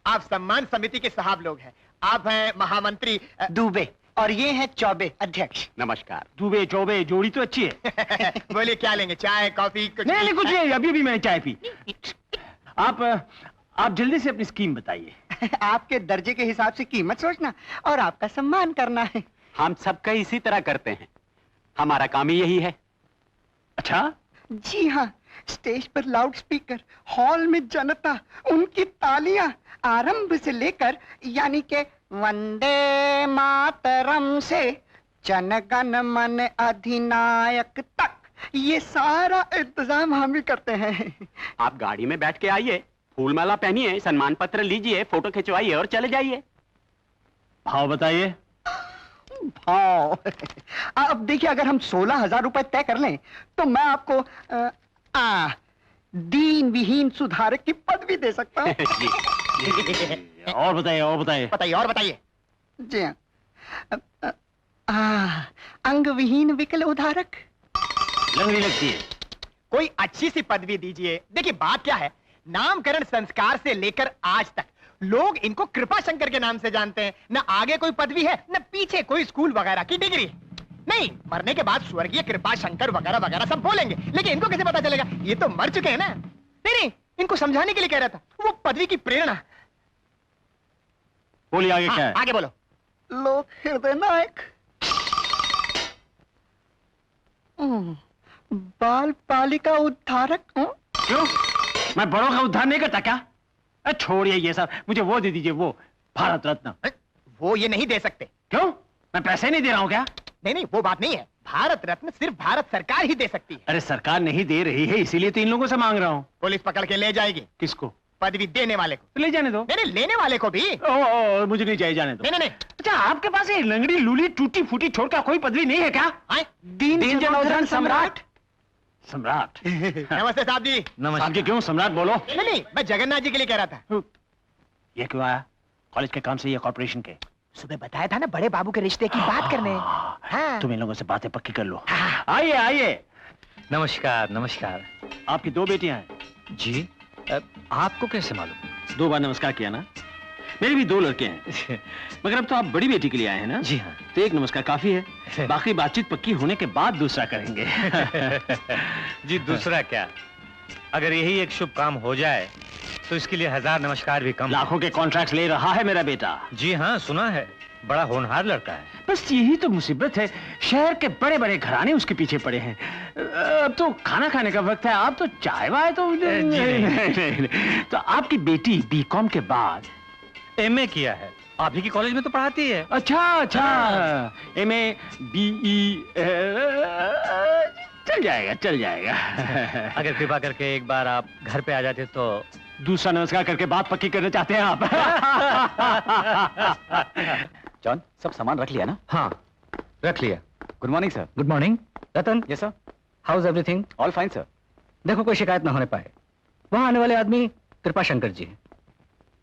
आप सम्मान समिति के साहब लोग हैं। आप हैं महामंत्री दुबे और ये हैं चौबे अध्यक्ष। नमस्कार। दुबे चौबे जोड़ी तो अच्छी है। बोलिए क्या लेंगे, चाय कॉफी कुछ? नहीं कुछ नहीं, अभी भी मैंने चाय पी। आप जल्दी से अपनी स्कीम बताइए। आपके दर्जे के हिसाब से कीमत सोचना और आपका सम्मान करना है। हम सबका इसी तरह करते हैं, हमारा काम ही यही है। अच्छा? जी हाँ, स्टेज पर लाउड स्पीकर, हॉल में जनता, उनकी तालियां, आरंभ से लेकर यानी के वंदे मातरम से जनगण मन अधिनायक तक, ये सारा इंतजाम हम ही करते हैं। आप गाड़ी में बैठ के आइए, फूल माला पहनिए, सम्मान पत्र लीजिए, फोटो खिंचवाइए और चले जाइए। भाव बताइए। भाव अब देखिए, अगर हम 16,000 रुपए तय कर लें तो मैं आपको दीन विहीन सुधारक की पदवी दे सकता हूँ। और बताइए, और बताइए। बताइए और बताइए। जी हाँ, अंग विहीन विकल उधारक। लंगड़ी लगती है। कोई अच्छी सी पदवी दीजिए। देखिए बात क्या है, नामकरण संस्कार से लेकर आज तक लोग इनको कृपा शंकर के नाम से जानते हैं। न आगे कोई पदवी है, न पीछे कोई स्कूल वगैरह की डिग्री। नहीं, मरने के बाद स्वर्गीय कृपा शंकर वगैरह वगैरह सब बोलेंगे, लेकिन इनको कैसे पता चलेगा? ये तो मर चुके हैं ना। नहीं, इनको समझाने के लिए कह रहा था, वो पदवी की प्रेरणा। बोलिए आगे क्या है? आगे बोलो। लोक हृदय नायक, बाल बालिका उद्धारक। क्यों? मैं बड़ों का उद्धार नहीं करता क्या? छोड़िए ये सब, मुझे वो दे दीजिए, वो भारत रत्न। वो ये नहीं दे सकते। क्यों? मैं पैसे नहीं दे रहा हूँ क्या? नहीं, वो बात नहीं है। भारत रत्न सिर्फ भारत सरकार ही दे सकती है। अरे सरकार नहीं दे रही है, इसीलिए 3 लोगों से मांग रहा हूँ। पुलिस पकड़ के ले जाएगी। किसको? पदवी देने वाले को। तो ले जाने दो। नहीं, लेने वाले को भी। ओ, मुझे नहीं चाहिए, जाने दो। नहीं। अच्छा, आपके पास ये लंगड़ी लूली टूटी फूटी छोड़ का कोई पदवी नहीं है क्या? दीन जनोधरण सम्राट। सम्राट। नमस्ते साहब जी। नमस्ते। क्यों सम्राट बोलो? नहीं, मैं जगन्नाथ जी के लिए कह रहा था। ये क्यों आया? कॉलेज के काम से या कॉर्पोरेशन के? सुबह बताया था ना, बड़े बाबू के रिश्ते की बात करने। हाँ। तुम इन लोगों से बातें पक्की कर लो। आइए आइए। नमस्कार। नमस्कार। आपकी 2 बेटियां हैं? जी, आपको कैसे मालूम? 2 बार नमस्कार किया ना। मेरे भी 2 लड़के हैं, मगर अब तो आप बड़ी बेटी के लिए आए हैं ना? जी हाँ। तो 1 नमस्कार काफी है, बाकी बातचीत पक्की होने के बाद दूसरा करेंगे। जी दूसरा क्या, अगर यही एक शुभ काम हो जाए तो इसके लिए 1000 नमस्कार भी कम। लाखों के कॉन्ट्रैक्ट ले रहा है मेरा बेटा। जी हाँ, सुना है, बड़ा होनहार लड़का है। बस यही तो मुसीबत है, शहर के बड़े बड़े घराने उसके पीछे पड़े हैं। अब तो खाना खाने का वक्त है, आप तो चाय वाय तो नहीं। तो आपकी बेटी बीकॉम के बाद एमए किया है, आप ही की कॉलेज में तो पढ़ाती है। अच्छा, एमए बीई चल जाएगा। अगर कृपा करके एक बार आप घर पे आ जाते तो। दूसरा नमस्कार करके बात पक्की करना चाहते हैं आप? जॉन, सब सामान रख लिया ना? हाँ, रख लिया। Good morning sir. Good morning Ratan. Yes sir. How is everything? All fine sir. देखो कोई शिकायत ना होने पाए। वहां आने वाले आदमी कृपा शंकर जी हैं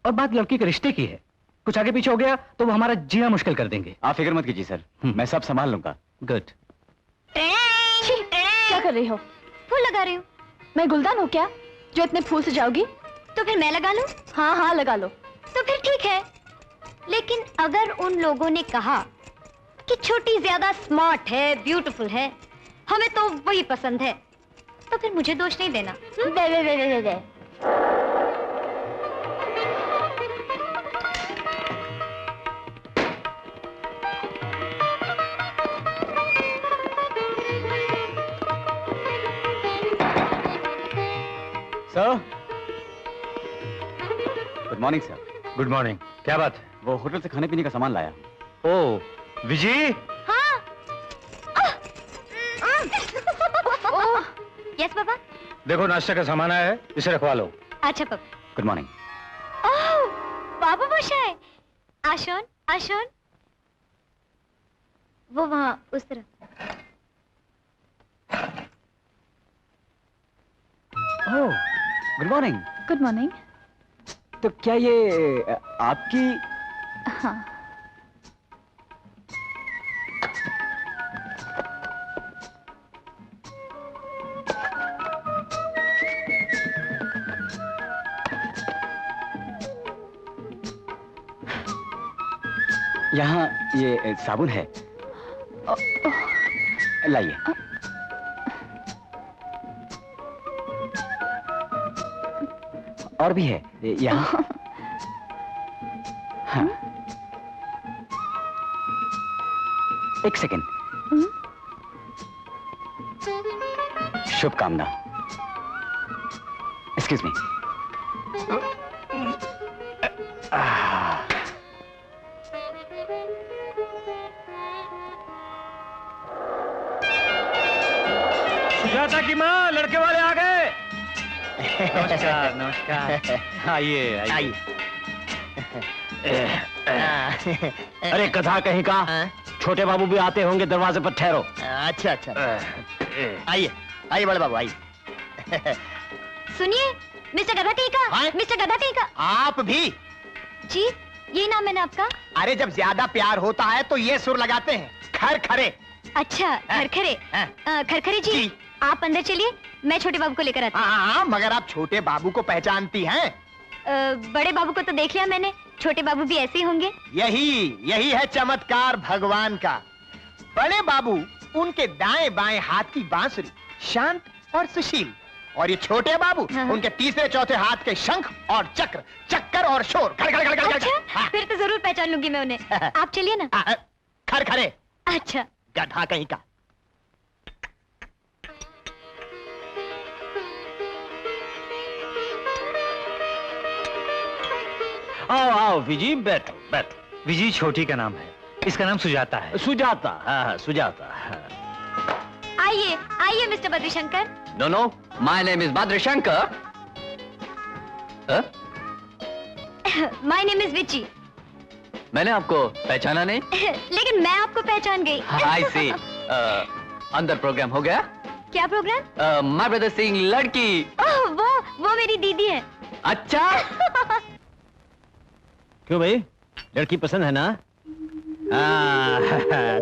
और बात लड़की के रिश्ते की है। कुछ आगे पीछे हो गया तो वो हमारा जीना मुश्किल कर देंगे। आप फिक्र मत कीजिए सर, मैं सब संभाल लूंगा। गुड। क्या कर रही हो? फूल लगा रही हूँ। मैं गुलदान हूँ क्या जो इतने फूल सजाओगी? तो फिर मैं लगा लूं? हाँ हाँ लगा लो। तो फिर ठीक है, लेकिन अगर उन लोगों ने कहा कि छोटी ज्यादा स्मार्ट है, ब्यूटीफुल है, हमें तो वही पसंद है, तो फिर मुझे दोष नहीं देना। दे दे दे दे दे। Sir, good morning sir. Good morning. क्या बात है? वो होटल से खाने पीने का सामान लाया। ओ, विजय। हाँ। ओह, यस पापा। देखो नाश्ते का सामान आया है, इसे रखवा लो। अच्छा पापा। Good morning. ओह, बाबू मोशा है। आशोन, आशोन। वो वहाँ उस तरफ। ओह, गुड मॉर्निंग। Good morning. तो क्या ये आपकी? हाँ। यहाँ ये साबुन है, लाइए। और भी है यहाँ। हाँ। एक सेकेंड। शुभकामना। Excuse me. सुजाता की माँ, लड़के वाले आ गए। नमस्कार नमस्कार। आइए आइए। अरे कथा कहीं का, छोटे बाबू भी आते होंगे, दरवाजे पर ठहरो। अच्छा अच्छा। आइए आइए बड़े बाबू आइए। सुनिए मिस्टर गधा टीका, मिस्टर गधा टीका। आप भी? जी, ये नाम है ना आपका? अरे जब ज्यादा प्यार होता है तो ये सुर लगाते हैं, खरखरे। अच्छा, खरखरे। खरखरे जी, आप अंदर चलिए, मैं छोटे बाबू को लेकर आती हूँ। हाँ, मगर आप छोटे बाबू को पहचानती हैं? बड़े बाबू को तो देख लिया मैंने, छोटे बाबू भी ऐसे ही होंगे। यही है चमत्कार भगवान का। बड़े बाबू उनके दाएं बाएं हाथ की बांसुरी, शांत और सुशील, और ये छोटे बाबू उनके तीसरे चौथे हाथ के शंख और चक्र, चक्कर और शोर। अच्छा, फिर तो जरूर पहचान लूंगी मैं उन्हें। आप चलिए ना। खरखरे। अच्छा। गधा कहीं का। आओ आओ विजय, बैठो बैठो। विजय छोटी का नाम है, इसका नाम सुजाता है। सुजाता? हाँ सुजाता। आइए आइए mister Badrishankar. No no, my name is Badrishankar. My name is Vichi. मैंने आपको पहचाना नहीं। लेकिन मैं आपको पहचान गई। आई सी। अंदर प्रोग्राम हो गया? क्या प्रोग्राम? माय ब्रदर सिंग लड़की। वो मेरी दीदी है। अच्छा। क्यों भाई, लड़की पसंद है ना?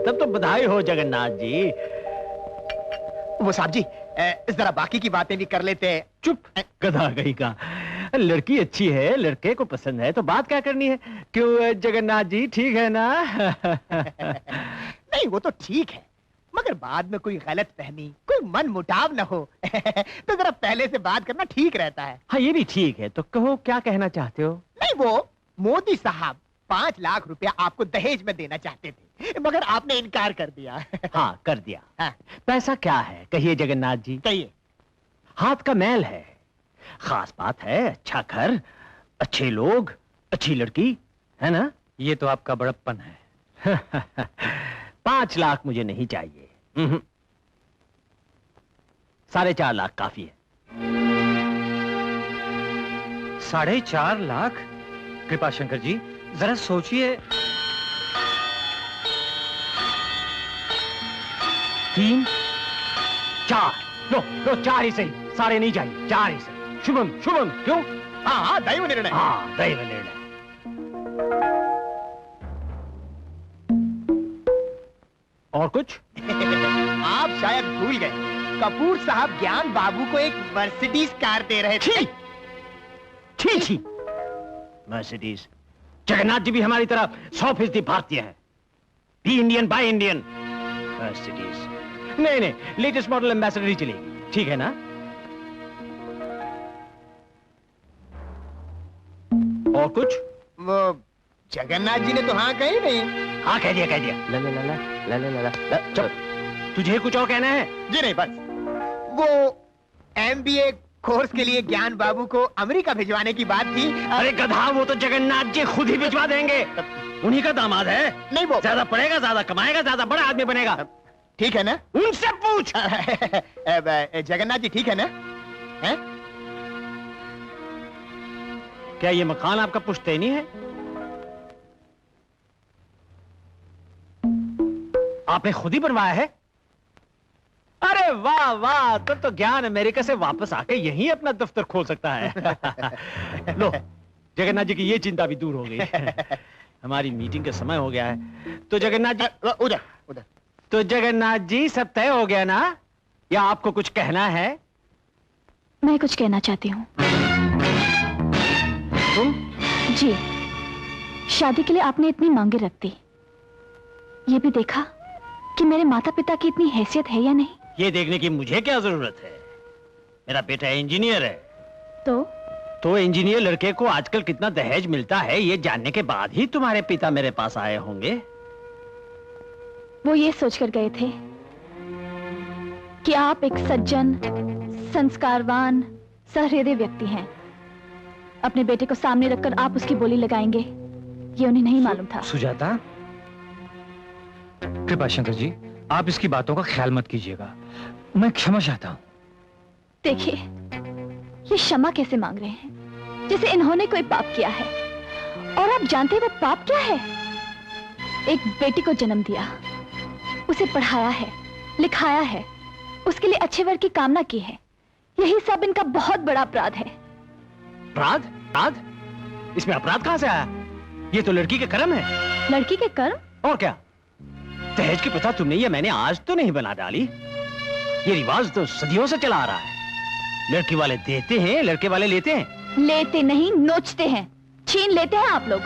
तब तो बधाई हो जगन्नाथ जी। वो साहब जी, जरा बाकी की बातें भी कर लेते हैं। चुप गधा कहीं का। लड़की अच्छी है, लड़के को पसंद है, तो बात क्या करनी है? क्यों जगन्नाथ जी, ठीक है ना? नहीं वो तो ठीक है, मगर बाद में कोई गलत फहमी, कोई मन मुटाव न हो तो जरा पहले से बात करना ठीक रहता है। हाँ ये भी ठीक है, तो कहो क्या कहना चाहते हो? नहीं, वो मोदी साहब 5 लाख रुपया आपको दहेज में देना चाहते थे, मगर आपने इनकार कर दिया। हाँ कर दिया। हाँ। पैसा क्या है कहिए जगन्नाथ जी? कहिए। हाथ का मैल है। खास बात है, अच्छा घर, अच्छे लोग, अच्छी लड़की, है ना? ये तो आपका बड़प्पन है। 5 लाख मुझे नहीं चाहिए। 4.5 लाख काफी है। 4.5 लाख? कृपाशंकर जी जरा सोचिए। 3 4 लो 4 ही सही, सारे नहीं चाहिए, 4 ही सही। शुभम शुभम क्यों? हाँ दैव निर्णय। हाँ दैव निर्णय। और कुछ? आप शायद भूल गए, कपूर साहब ज्ञान बाबू को एक मर्सिडीज कार दे रहे थे। छी मर्सिडीज। जगन्नाथ जी भी हमारी तरह 100% भारतीय हैं। Be Indian buy Indian. Mercedes नहीं, लेटेस्ट मॉडल एम्बेसडर ही चलेगी, ठीक है ना? और कुछ? वो जगन्नाथ जी ने तो हाँ कही नहीं। हाँ कह दिया। ला चुप। तुझे कुछ और कहना है? जी नहीं, बस वो MBA कोर्स के लिए ज्ञान बाबू को अमेरिका भिजवाने की बात थी। अरे गधा, वो तो जगन्नाथ जी खुद ही भिजवा देंगे। उन्हीं का दामाद है। नहीं, वो ज्यादा पढ़ेगा, ज्यादा कमाएगा, ज्यादा बड़ा आदमी बनेगा। ठीक है ना? उनसे पूछ। जगन्नाथ जी ठीक है ना? है? क्या ये मकान आपका पुश्तैनी है? आपने खुद ही बनवाया है? अरे वाह वाह, तो ज्ञान अमेरिका से वापस आके यहीं अपना दफ्तर खोल सकता है। लो, जगन्नाथ जी की ये चिंता भी दूर हो गई। हमारी मीटिंग का समय हो गया है। तो जगन्नाथ जी उधर। तो जगन्नाथ जी सब तय हो गया ना, या आपको कुछ कहना है? मैं कुछ कहना चाहती हूँ। तुम? जी, शादी के लिए आपने इतनी मांगे रख दी, ये भी देखा कि मेरे माता पिता की इतनी हैसियत है या नहीं? ये देखने की मुझे क्या जरूरत है? मेरा बेटा इंजीनियर है। तो इंजीनियर लड़के को आजकल कितना दहेज मिलता है, ये जानने के बाद ही तुम्हारे पिता मेरे पास आए होंगे। वो ये सोचकर गए थे कि आप एक सज्जन, संस्कारवान, सहृदय व्यक्ति हैं। अपने बेटे को सामने रखकर आप उसकी बोली लगाएंगे, ये उन्हें नहीं मालूम था। सुजाता, कृपाशंकर जी, आप इसकी बातों का ख्याल मत कीजिएगा, मैं क्षमा चाहता हूँ। देखिए, ये क्षमा कैसे मांग रहे हैं, जैसे इन्होंने कोई पाप किया है। और आप जानते हैं वो पाप क्या है? एक बेटी को जन्म दिया, उसे पढ़ाया है, लिखाया है, उसके लिए अच्छे वर की कामना की है। यही सब इनका बहुत बड़ा अपराध है। अपराध? इसमें अपराध कहां से आया? ये तो लड़की के कर्म है। लड़की के कर्म? और क्या? दहेज की प्रथा तुमने या मैंने आज तो नहीं बना डाली। ये रिवाज तो सदियों से चला आ रहा है। लड़की वाले देते हैं, लड़के वाले लेते हैं। लेते नहीं, नोचते हैं, छीन लेते हैं आप लोग।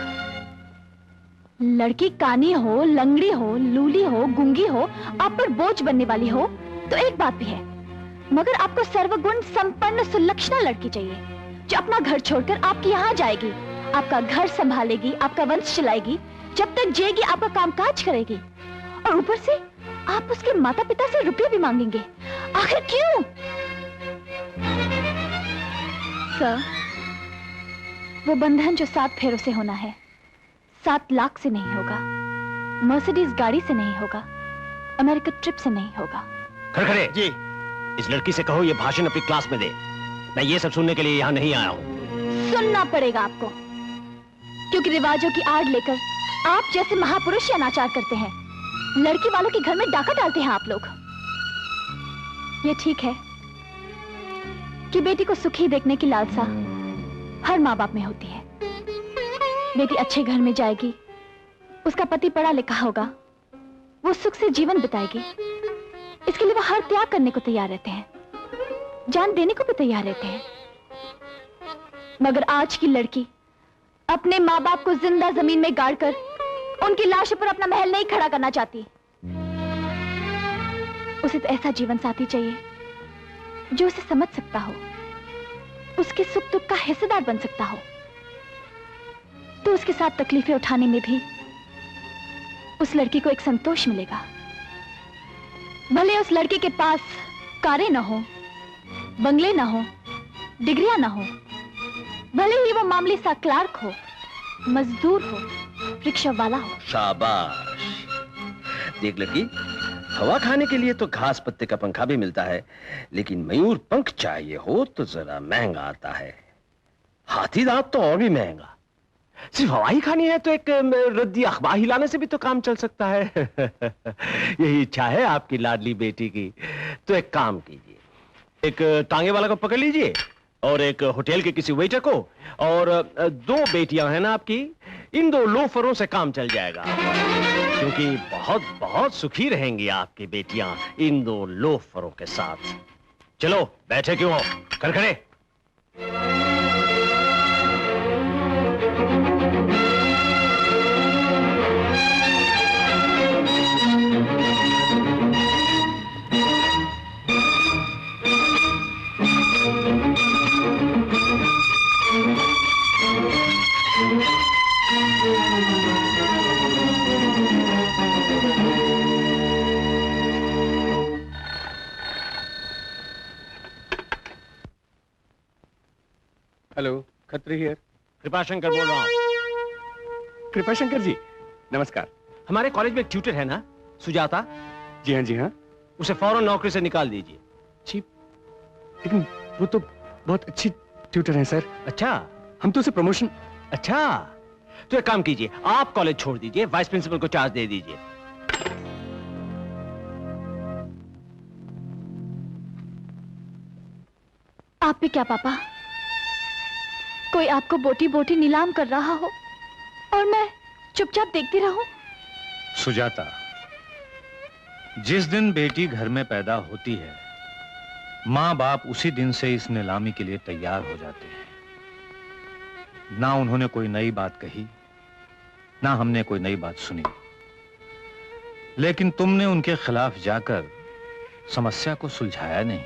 लड़की कानी हो, लंगड़ी हो, लूली हो, गूंगी हो, आप पर बोझ बनने वाली हो तो एक बात भी है, मगर आपको सर्वगुण संपन्न सुलक्षणा लड़की चाहिए, जो अपना घर छोड़कर आपके यहाँ जाएगी, आपका घर संभालेगी, आपका वंश चलाएगी, जब तक जिएगी आपका कामकाज करेगी। और ऊपर से आप उसके माता पिता से रुपये भी मांगेंगे। आखिर क्यों? सर, वो बंधन जो 7 फेरों से होना है, 7 लाख से नहीं होगा, मर्सिडीज गाड़ी से नहीं होगा, अमेरिका ट्रिप से नहीं होगा। खड़खड़े जी, इस लड़की से कहो ये भाषण अपनी क्लास में दे। मैं ये सब सुनने के लिए यहाँ नहीं आया हूँ। सुनना पड़ेगा आपको, क्योंकि रिवाजों की आड़ लेकर आप जैसे महापुरुष अनाचार करते हैं। लड़की वालों के घर में डाका डालते हैं आप लोग। ये ठीक है कि बेटी को सुखी देखने की लालसा हर माँ बाप में होती है। बेटी अच्छे घर में जाएगी, उसका पति पढ़ा लिखा होगा, वो सुख से जीवन बिताएगी। इसके लिए वो हर त्याग करने को तैयार रहते हैं, जान देने को भी तैयार रहते हैं। मगर आज की लड़की अपने माँ बाप को जिंदा जमीन में गाड़कर उनकी लाशों पर अपना महल नहीं खड़ा करना चाहती। उसे तो ऐसा जीवन साथी चाहिए जो उसे समझ सकता हो, उसके सुख दुख का हिस्सेदार बन सकता हो, तो उसके साथ तकलीफें उठाने में भी उस लड़की को एक संतोष मिलेगा। भले उस लड़की के पास कारें न हो, बंगले न हो, डिग्रियां न हो, भले ही वो मामूली सा क्लार्क हो, मजदूर हो, रिक्शा वाला हो। शाबाश। देख लड़की, हवा खाने के लिए तो घास पत्ते का पंखा भी मिलता है, लेकिन मयूर पंख चाहिए हो तो जरा महंगा आता है। हाथी दांत तो और भी महंगा। सिर्फ हवा ही खानी है तो एक रद्दी अखबार हिलाने से भी तो काम चल सकता है। यही इच्छा है आपकी लाडली बेटी की। तो एक काम कीजिए, एक टांगे वाला को पकड़ लीजिए और एक होटल के किसी वेटर को, और 2 बेटियां हैं ना आपकी, इन 2 लोफरों से काम चल जाएगा, क्योंकि बहुत बहुत सुखी रहेंगी आपकी बेटियां इन 2 लोफरों के साथ। चलो बैठे क्यों हो, खड़खड़े। Hello, Khatri here. कृपाशंकर बोल रहा हूँ। कृपाशंकर जी, नमस्कार। हमारे कॉलेज में एक ट्यूटर है ना, सुजाता? जी हाँ, जी हाँ। उसे फौरन नौकरी से निकाल दीजिए। जी, लेकिन वो तो बहुत अच्छी ट्यूटर हैं सर। अच्छा, हम तो उसे प्रमोशन। अच्छा, तो एक काम कीजिए, आप कॉलेज छोड़ दीजिए, वाइस प्रिंसिपल को चार्ज दे दीजिए। आप भी क्या पापा? कोई आपको बोटी बोटी नीलाम कर रहा हो और मैं चुपचाप देखती रहूं? सुजाता, जिस दिन बेटी घर में पैदा होती है, माँ बाप उसी दिन से इस नीलामी के लिए तैयार हो जाते हैं। ना उन्होंने कोई नई बात कही, ना हमने कोई नई बात सुनी, लेकिन तुमने उनके खिलाफ जाकर समस्या को सुलझाया नहीं,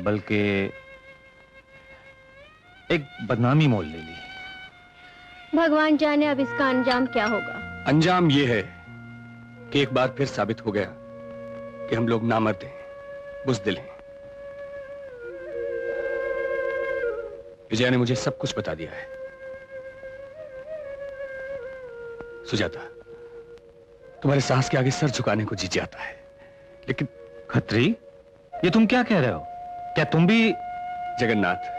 बल्कि एक बदनामी मोल ले ली। भगवान जाने अब इसका अंजाम क्या होगा। अंजाम ये है कि एक बार फिर साबित हो गया कि हम लोग नामर्द हैं, बुज़दिल हैं। विजया ने मुझे सब कुछ बता दिया है। सुजाता, तुम्हारे साहस के आगे सर झुकाने को जी जाता है, लेकिन खत्री, ये तुम क्या कह रहे हो? क्या तुम भी? जगन्नाथ,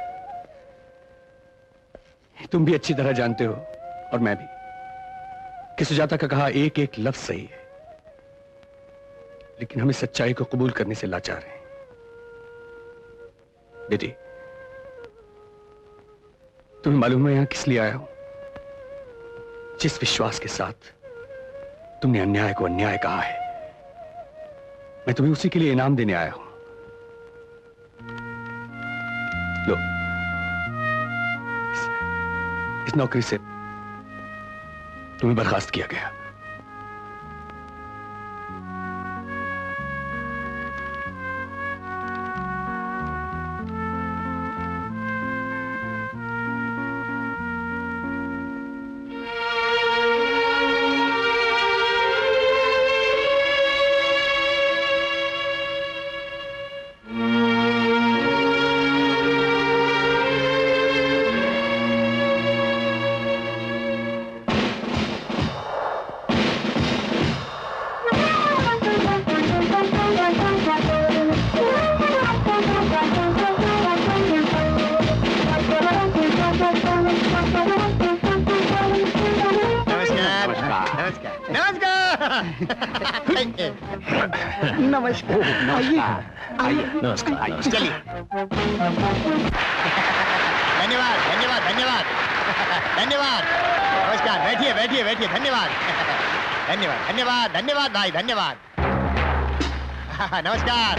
तुम भी अच्छी तरह जानते हो, और मैं भी, कि सुजाता का कहा एक एक लफ्ज सही है, लेकिन हमें सच्चाई को कबूल करने से लाचार हैं। बेटी, तुम्हें मालूम है यहां किस लिए आया हूं? जिस विश्वास के साथ तुमने अन्याय को अन्याय कहा है, मैं तुम्हें उसी के लिए इनाम देने आया हूं। लो, इस नौकरी से तुम्हें बर्खास्त किया गया। नमस्कार। आइए आइए। नमस्कार, आइए। चलिए। धन्यवाद धन्यवाद धन्यवाद धन्यवाद। नमस्कार, बैठिए बैठिए बैठिए। धन्यवाद धन्यवाद धन्यवाद धन्यवाद भाई, धन्यवाद। नमस्कार।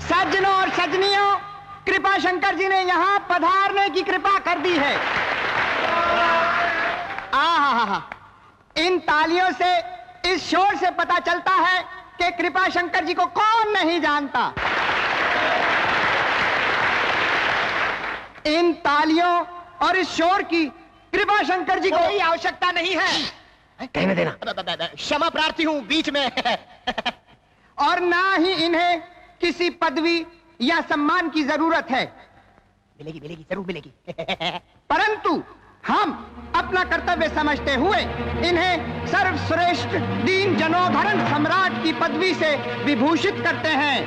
सज्जनों और सजनियों, कृपा शंकर जी ने यहाँ पधारने की कृपा कर दी है। आहा, इन तालियों से, इस शोर से पता चलता है कि कृपा शंकर जी को कौन नहीं जानता। इन तालियों और इस शोर की कृपा शंकर जी को कोई आवश्यकता नहीं है। कहने देना। क्षमा प्रार्थी हूं बीच में। और ना ही इन्हें किसी पदवी या सम्मान की जरूरत है। मिलेगी मिलेगी, जरूर मिलेगी। परंतु हम अपना कर्तव्य समझते हुए इन्हें सर्वश्रेष्ठ दीन जनोधरण सम्राट की पदवी से विभूषित करते हैं।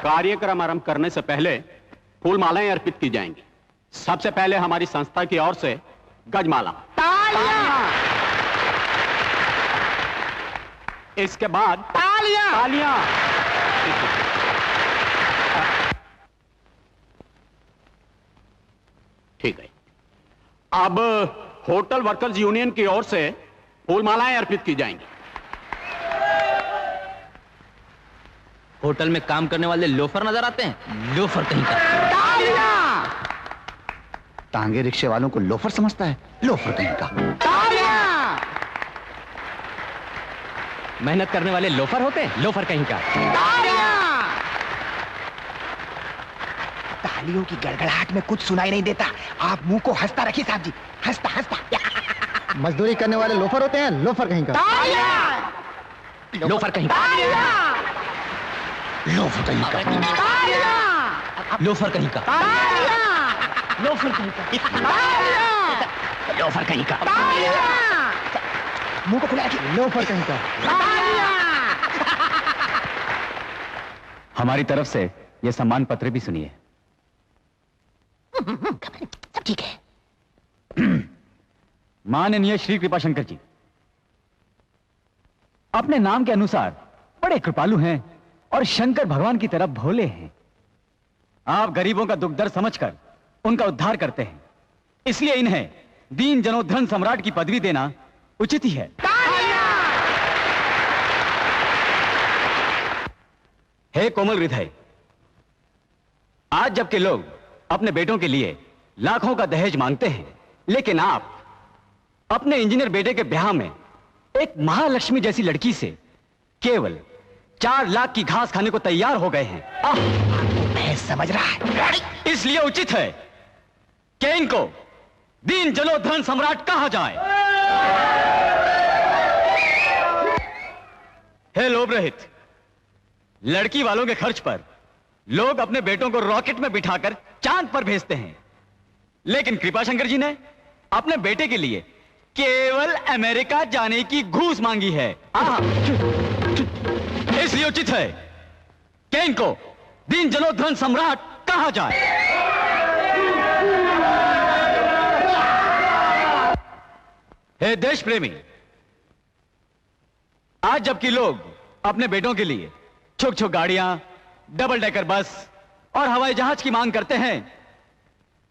कार्यक्रम आरंभ करने से पहले फूल मालाएं अर्पित की जाएंगी। सबसे पहले हमारी संस्था की ओर से गजमाला, इसके बाद तालियां। ठीक है। अब होटल वर्कर्स यूनियन की ओर से फूल मालाएं अर्पित की जाएंगी। होटल में काम करने वाले लोफर नजर आते हैं, लोफर कहीं का। टांगे रिक्शे वालों को लोफर समझता है, लोफर कहीं का। मेहनत करने वाले लोफर होते हैं, लोफर कहीं का। तालियों की गड़गड़ाहट में कुछ सुनाई नहीं देता। आप मुंह को हंसता रखिए साहब जी, हंसता हंसता। मजदूरी करने वाले लोफर होते हैं, लोफर कहीं का। लोफर कहीं का। लोफर कहीं का। लोफर कहीं का। लोफर कहीं का। लोफर कहीं का। मुंह को खुला रखिए। लोफर कहीं का। हमारी तरफ से यह सम्मान पत्र भी सुनिए। सब ठीक है। माननीय श्री कृपाशंकर जी, अपने नाम के अनुसार बड़े कृपालु हैं और शंकर भगवान की तरह भोले हैं। आप गरीबों का दुख दर्द समझकर उनका उद्धार करते हैं, इसलिए इन्हें दीन जनोद्धरण सम्राट की पदवी देना उचित ही है। हे कोमल हृदय, आज जबकि लोग अपने बेटों के लिए लाखों का दहेज मांगते हैं, लेकिन आप अपने इंजीनियर बेटे के ब्याह में एक महालक्ष्मी जैसी लड़की से केवल 4 लाख की घास खाने को तैयार हो गए हैं। मैं समझ रहा है। इसलिए उचित है कि इनको दीन जनोद्धरण सम्राट कहा जाए। हे लोभ रहित, लड़की वालों के खर्च पर लोग अपने बेटों को रॉकेट में बिठाकर चांद पर भेजते हैं, लेकिन कृपाशंकर जी ने अपने बेटे के लिए केवल अमेरिका जाने की घूस मांगी है। इसलिए उचित है कि इनको दीन जनोद्धरण सम्राट कहा जाए। हे देश प्रेमी, आज जबकि लोग अपने बेटों के लिए छुक छुक गाड़ियां, डबल डेकर बस और हवाई जहाज की मांग करते हैं,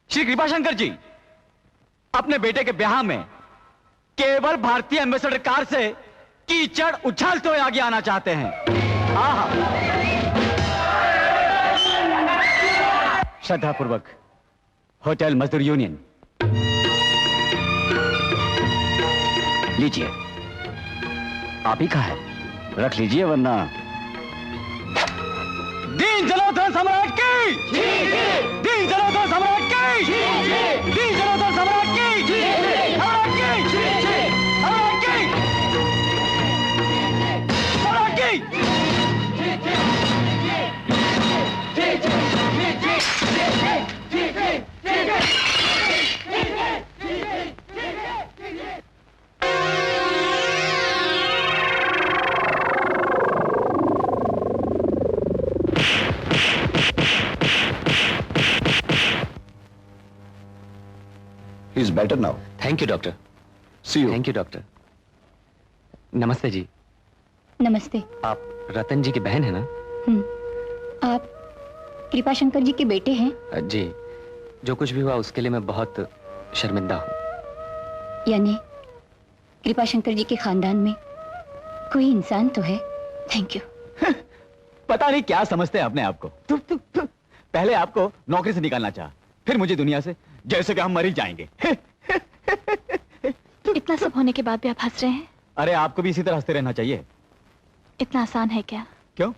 श्री कृपाशंकर जी अपने बेटे के ब्याह में केवल भारतीय एम्बेसडर कार से कीचड़ उछालते हुए आगे आना चाहते हैं। श्रद्धापूर्वक होटल मजदूर यूनियन। लीजिए, आप ही का है, रख लीजिए वरना। दीन जनोद्धरण सम्राट की, दीन जनोद्धरण सम्राट की, दीन जनोद्धरण सम्राट की, सम्राट की, सम्राट की, सम्राट की। He is better now. Thank you doctor. See you. Thank you doctor. नमस्ते जी। नमस्ते। आप रतन जी की बहन है ना? आप कृपाशंकर जी के बेटे हैं? जी, जो कुछ भी हुआ उसके लिए मैं बहुत शर्मिंदा हूँ। यानी कृपाशंकर जी के खानदान में कोई इंसान तो है। Thank you. पता नहीं क्या समझते हैं अपने आप को। पहले आपको नौकरी से निकालना चाहा, फिर मुझे दुनिया से, जैसे कि हम मर ही जाएंगे। इतना सब होने के बाद भी आप हंस रहे हैं? अरे आपको भी इसी तरह हंसते रहना चाहिए। इतना आसान है क्या? क्यों?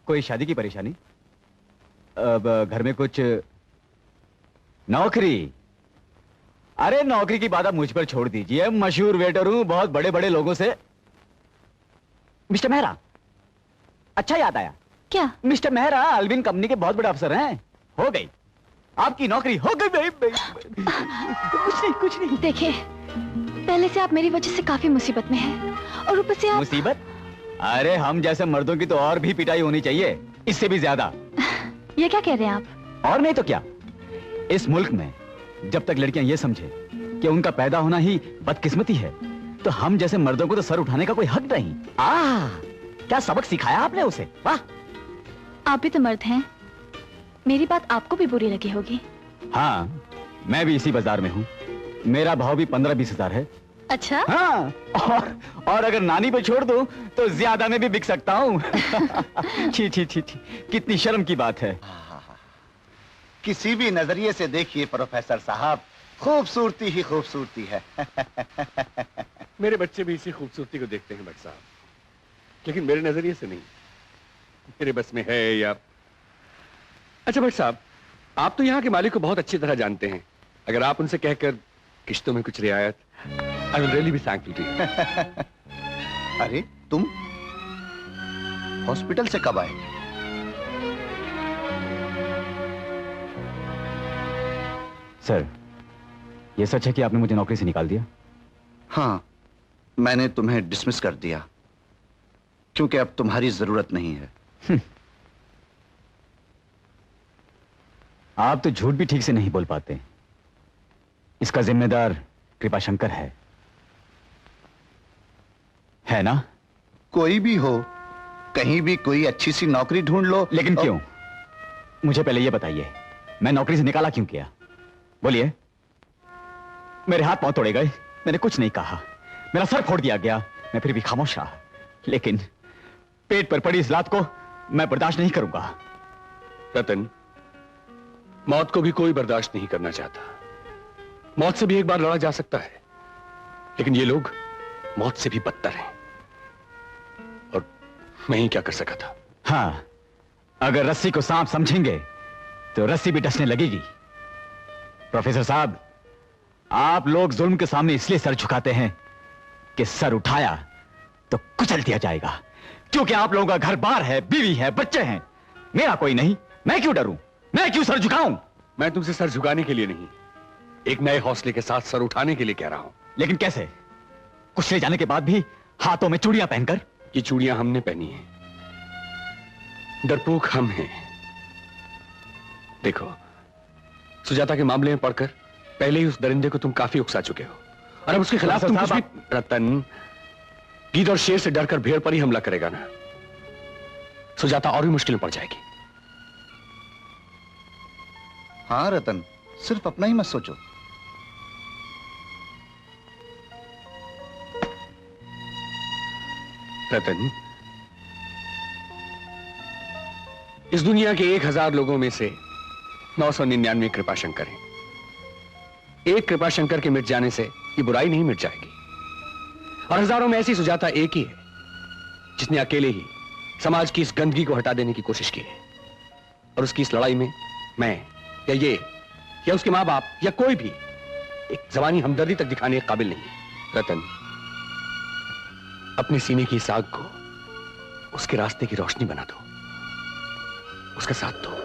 कोई शादी की परेशानी? अब घर में कुछ नौकरी? अरे नौकरी की बात आप मुझ पर छोड़ दीजिए, मशहूर वेटर हूं बहुत बड़े बड़े लोगों से। मिस्टर मेहरा, अच्छा याद आया। क्या? मिस्टर मेहरा अल्विन कंपनी के बहुत बड़े अफसर हैं। हो गई आपकी नौकरी, हो गई। कुछ नहीं। देखिए, पहले से आप मेरी वजह से काफी मुसीबत में हैं और ऊपर से आप। मुसीबत? अरे हम जैसे मर्दों की तो और भी पिटाई होनी चाहिए। इससे भी ज्यादा। ये क्या कह रहे हैं आप? और नहीं तो क्या, इस मुल्क में जब तक लड़कियां ये समझे कि उनका पैदा होना ही बदकिस्मती है, तो हम जैसे मर्दों को तो सर उठाने का कोई हक नहीं। क्या सबक सिखाया आपने उसे, वाह। आप भी तो मर्द हैं, मेरी बात आपको भी बुरी लगी होगी। हाँ, मैं भी इसी बाजार में हूँ, मेरा भाव भी 15-20 हजार है। अच्छा? हाँ, और अगर नानी पे छोड़ दूं तो ज्यादा में भी बिक सकता हूँ। छी छी छी छी, कितनी शर्म की बात है। किसी भी नजरिए से देखिए प्रोफेसर साहब, खूबसूरती ही खूबसूरती है। मेरे बच्चे भी इसी खूबसूरती को देखते हैं भट्ट साहब, लेकिन मेरे नजरिए से नहीं, मेरे बस में है या। अच्छा भट्ट साहब, आप तो यहाँ के मालिक को बहुत अच्छी तरह जानते हैं, अगर आप उनसे कहकर किश्तों में कुछ रियायत, I will really be thankful to you. अरे तुम हॉस्पिटल से कब आए? सर, ये सच है कि आपने मुझे नौकरी से निकाल दिया? हाँ, मैंने तुम्हें डिसमिस कर दिया क्योंकि अब तुम्हारी जरूरत नहीं है। आप तो झूठ भी ठीक से नहीं बोल पाते। इसका जिम्मेदार कृपाशंकर है ना? कोई भी हो, कहीं भी कोई अच्छी सी नौकरी ढूंढ लो। लेकिन क्यों? मुझे पहले ये बताइए, मैं नौकरी से निकाला क्यों किया? बोलिए। मेरे हाथ पांव तोड़े गए, मैंने कुछ नहीं कहा, मेरा सर फोड़ दिया गया, मैं फिर भी खामोश रहा, लेकिन पेट पर पड़ी इस लात को मैं बर्दाश्त नहीं करूंगा। रतन, मौत को भी कोई बर्दाश्त नहीं करना चाहता। मौत से भी एक बार लड़ा जा सकता है, लेकिन ये लोग मौत से भी बदतर हैं, और मैं ही क्या कर सका था। हाँ, अगर रस्सी को सांप समझेंगे तो रस्सी भी डसने लगेगी। प्रोफेसर साहब, आप लोग जुल्म के सामने इसलिए सर झुकाते हैं कि सर उठाया तो कुचल दिया जाएगा, क्योंकि आप लोगों का घर बार है, बीवी है, बच्चे हैं। मेरा कोई नहीं, मैं क्यों डरूं, मैं क्यों सर झुकाऊं? मैं तुमसे सर झुकाने के लिए नहीं, एक नए हौसले के साथ सर उठाने के लिए कह रहा हूं। लेकिन कैसे? कुछ ले जाने के बाद भी हाथों में चूड़ियां पहनकर? ये चूड़ियां हमने पहनी हैं, डरपोक हम हैं। देखो, सुजाता के मामले में पढ़कर पहले ही उस दरिंदे को तुम काफी उकसा चुके हो, और अब उसके खिलाफ तुम कुछ भी। रतन, गीद और शेर से डरकर भेड़ पर ही हमला करेगा ना, सुजाता और भी मुश्किल में पड़ जाएगी। हाँ रतन, सिर्फ अपना ही मत सोचो। रतन, इस दुनिया के 1000 लोगों में से 999 कृपाशंकर हैं। एक कृपाशंकर के मिट जाने से ये बुराई नहीं मिट जाएगी, और हजारों में ऐसी सुजाता एक ही है जिसने अकेले ही समाज की इस गंदगी को हटा देने की कोशिश की है, और उसकी इस लड़ाई में मैं या ये या उसके मां बाप या कोई भी एक जबानी हमदर्दी तक दिखाने के काबिल नहीं है। रतन, अपने सीने की इस आग को उसके रास्ते की रोशनी बना दो, उसका साथ दो।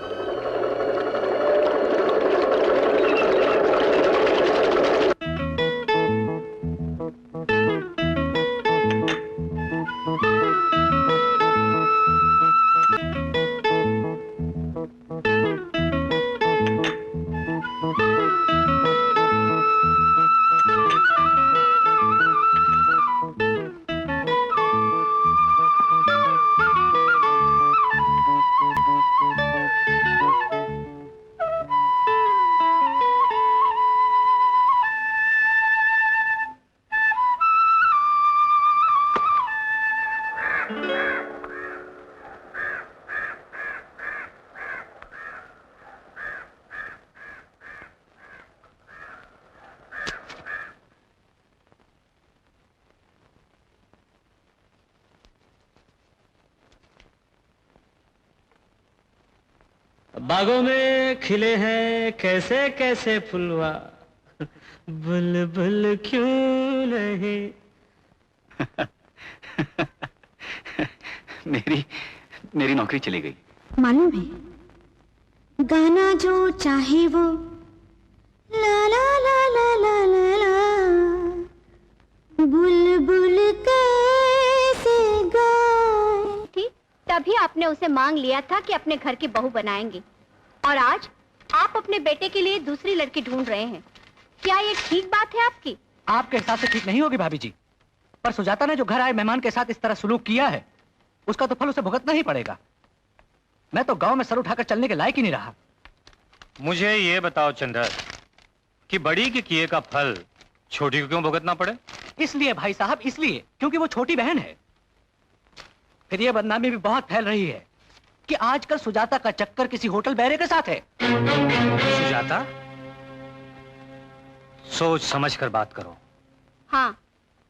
बागों में खिले हैं कैसे कैसे फुलवा, बुलबुल क्यों नहीं। मेरी नौकरी चली गई। मालूम है, गाना जो चाहे वो ला ला ला ला ला ला ला, बुलबुल कैसे गाए। तभी आपने उसे मांग लिया था कि अपने घर की बहू बनाएंगे, और आज आप अपने बेटे के लिए दूसरी लड़की ढूंढ रहे हैं। क्या ये ठीक बात है आपकी? आपके हिसाब से ठीक नहीं होगी भाभी जी, पर सुजाता ने जो घर आए मेहमान के साथ इस तरह सुलूक किया है, उसका तो फल उसे भुगतना ही पड़ेगा। मैं तो गांव में सर उठाकर चलने के लायक ही नहीं रहा। मुझे ये बताओ चंदर कि बड़ी के किए का फल छोटी को क्यों भुगतना पड़े? इसलिए भाई साहब, इसलिए क्योंकि वो छोटी बहन है। फिर ये बदनामी भी बहुत फैल रही है कि आजकल सुजाता का चक्कर किसी होटल बैरे के साथ है। सुजाता, सोच समझ कर बात करो। हाँ,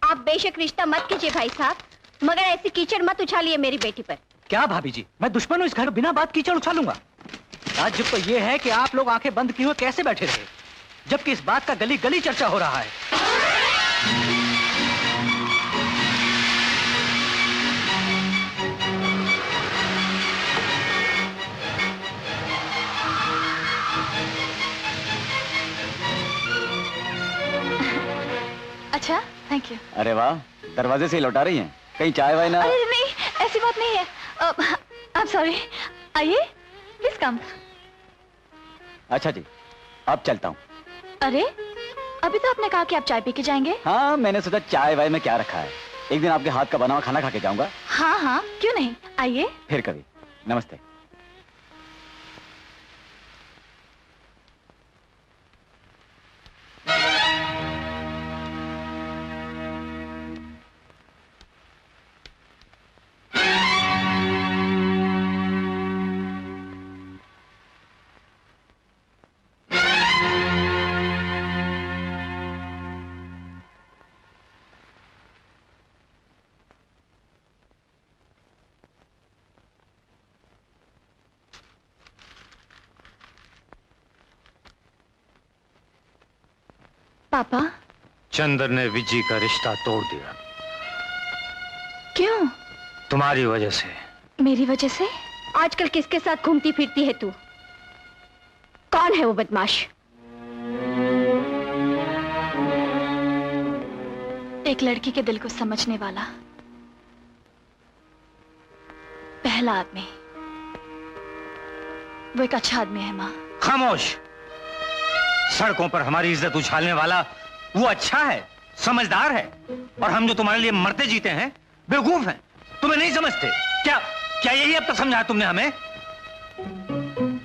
आप बेशक रिश्ता मत कीजिए भाई साहब, मगर ऐसी कीचड़ मत उछालिए मेरी बेटी पर। क्या भाभी जी, मैं दुश्मन हूं इस घर में? बिना बात कीचड़ उछालूंगा? ताज्जुब तो ये है कि आप लोग आंखें बंद किए हुए कैसे बैठे रहे, जबकि इस बात का गली गली चर्चा हो रहा है। अच्छा, थैंक यू। अरे वाह, दरवाजे से ही लौटा रही हैं। कहीं चाय वाय ना? अरे नहीं, ऐसी बात नहीं है। I'm sorry। आइए, प्लीज कम। अच्छा जी, अब चलता हूँ। अरे, अभी तो आपने कहा कि आप चाय पी के जाएंगे। हाँ, मैंने सोचा चाय वाय में क्या रखा है, एक दिन आपके हाथ का बना हुआ खाना खा के जाऊंगा। हाँ हाँ, क्यों नहीं, आइए। फिर कभी। नमस्ते। पापा, चंदर ने विजी का रिश्ता तोड़ दिया। क्यों? तुम्हारी वजह से। मेरी वजह से? आजकल किसके साथ घूमती फिरती है तू? कौन है वो बदमाश? एक लड़की के दिल को समझने वाला पहला आदमी। वो एक अच्छा आदमी है माँ। खामोश। सड़कों पर हमारी इज्जत उछालने वाला वो अच्छा है, समझदार है, और हम जो तुम्हारे लिए मरते जीते हैं बेवकूफ हैं। तुम्हें नहीं समझते क्या? क्या यही अब तक समझा तुमने हमें?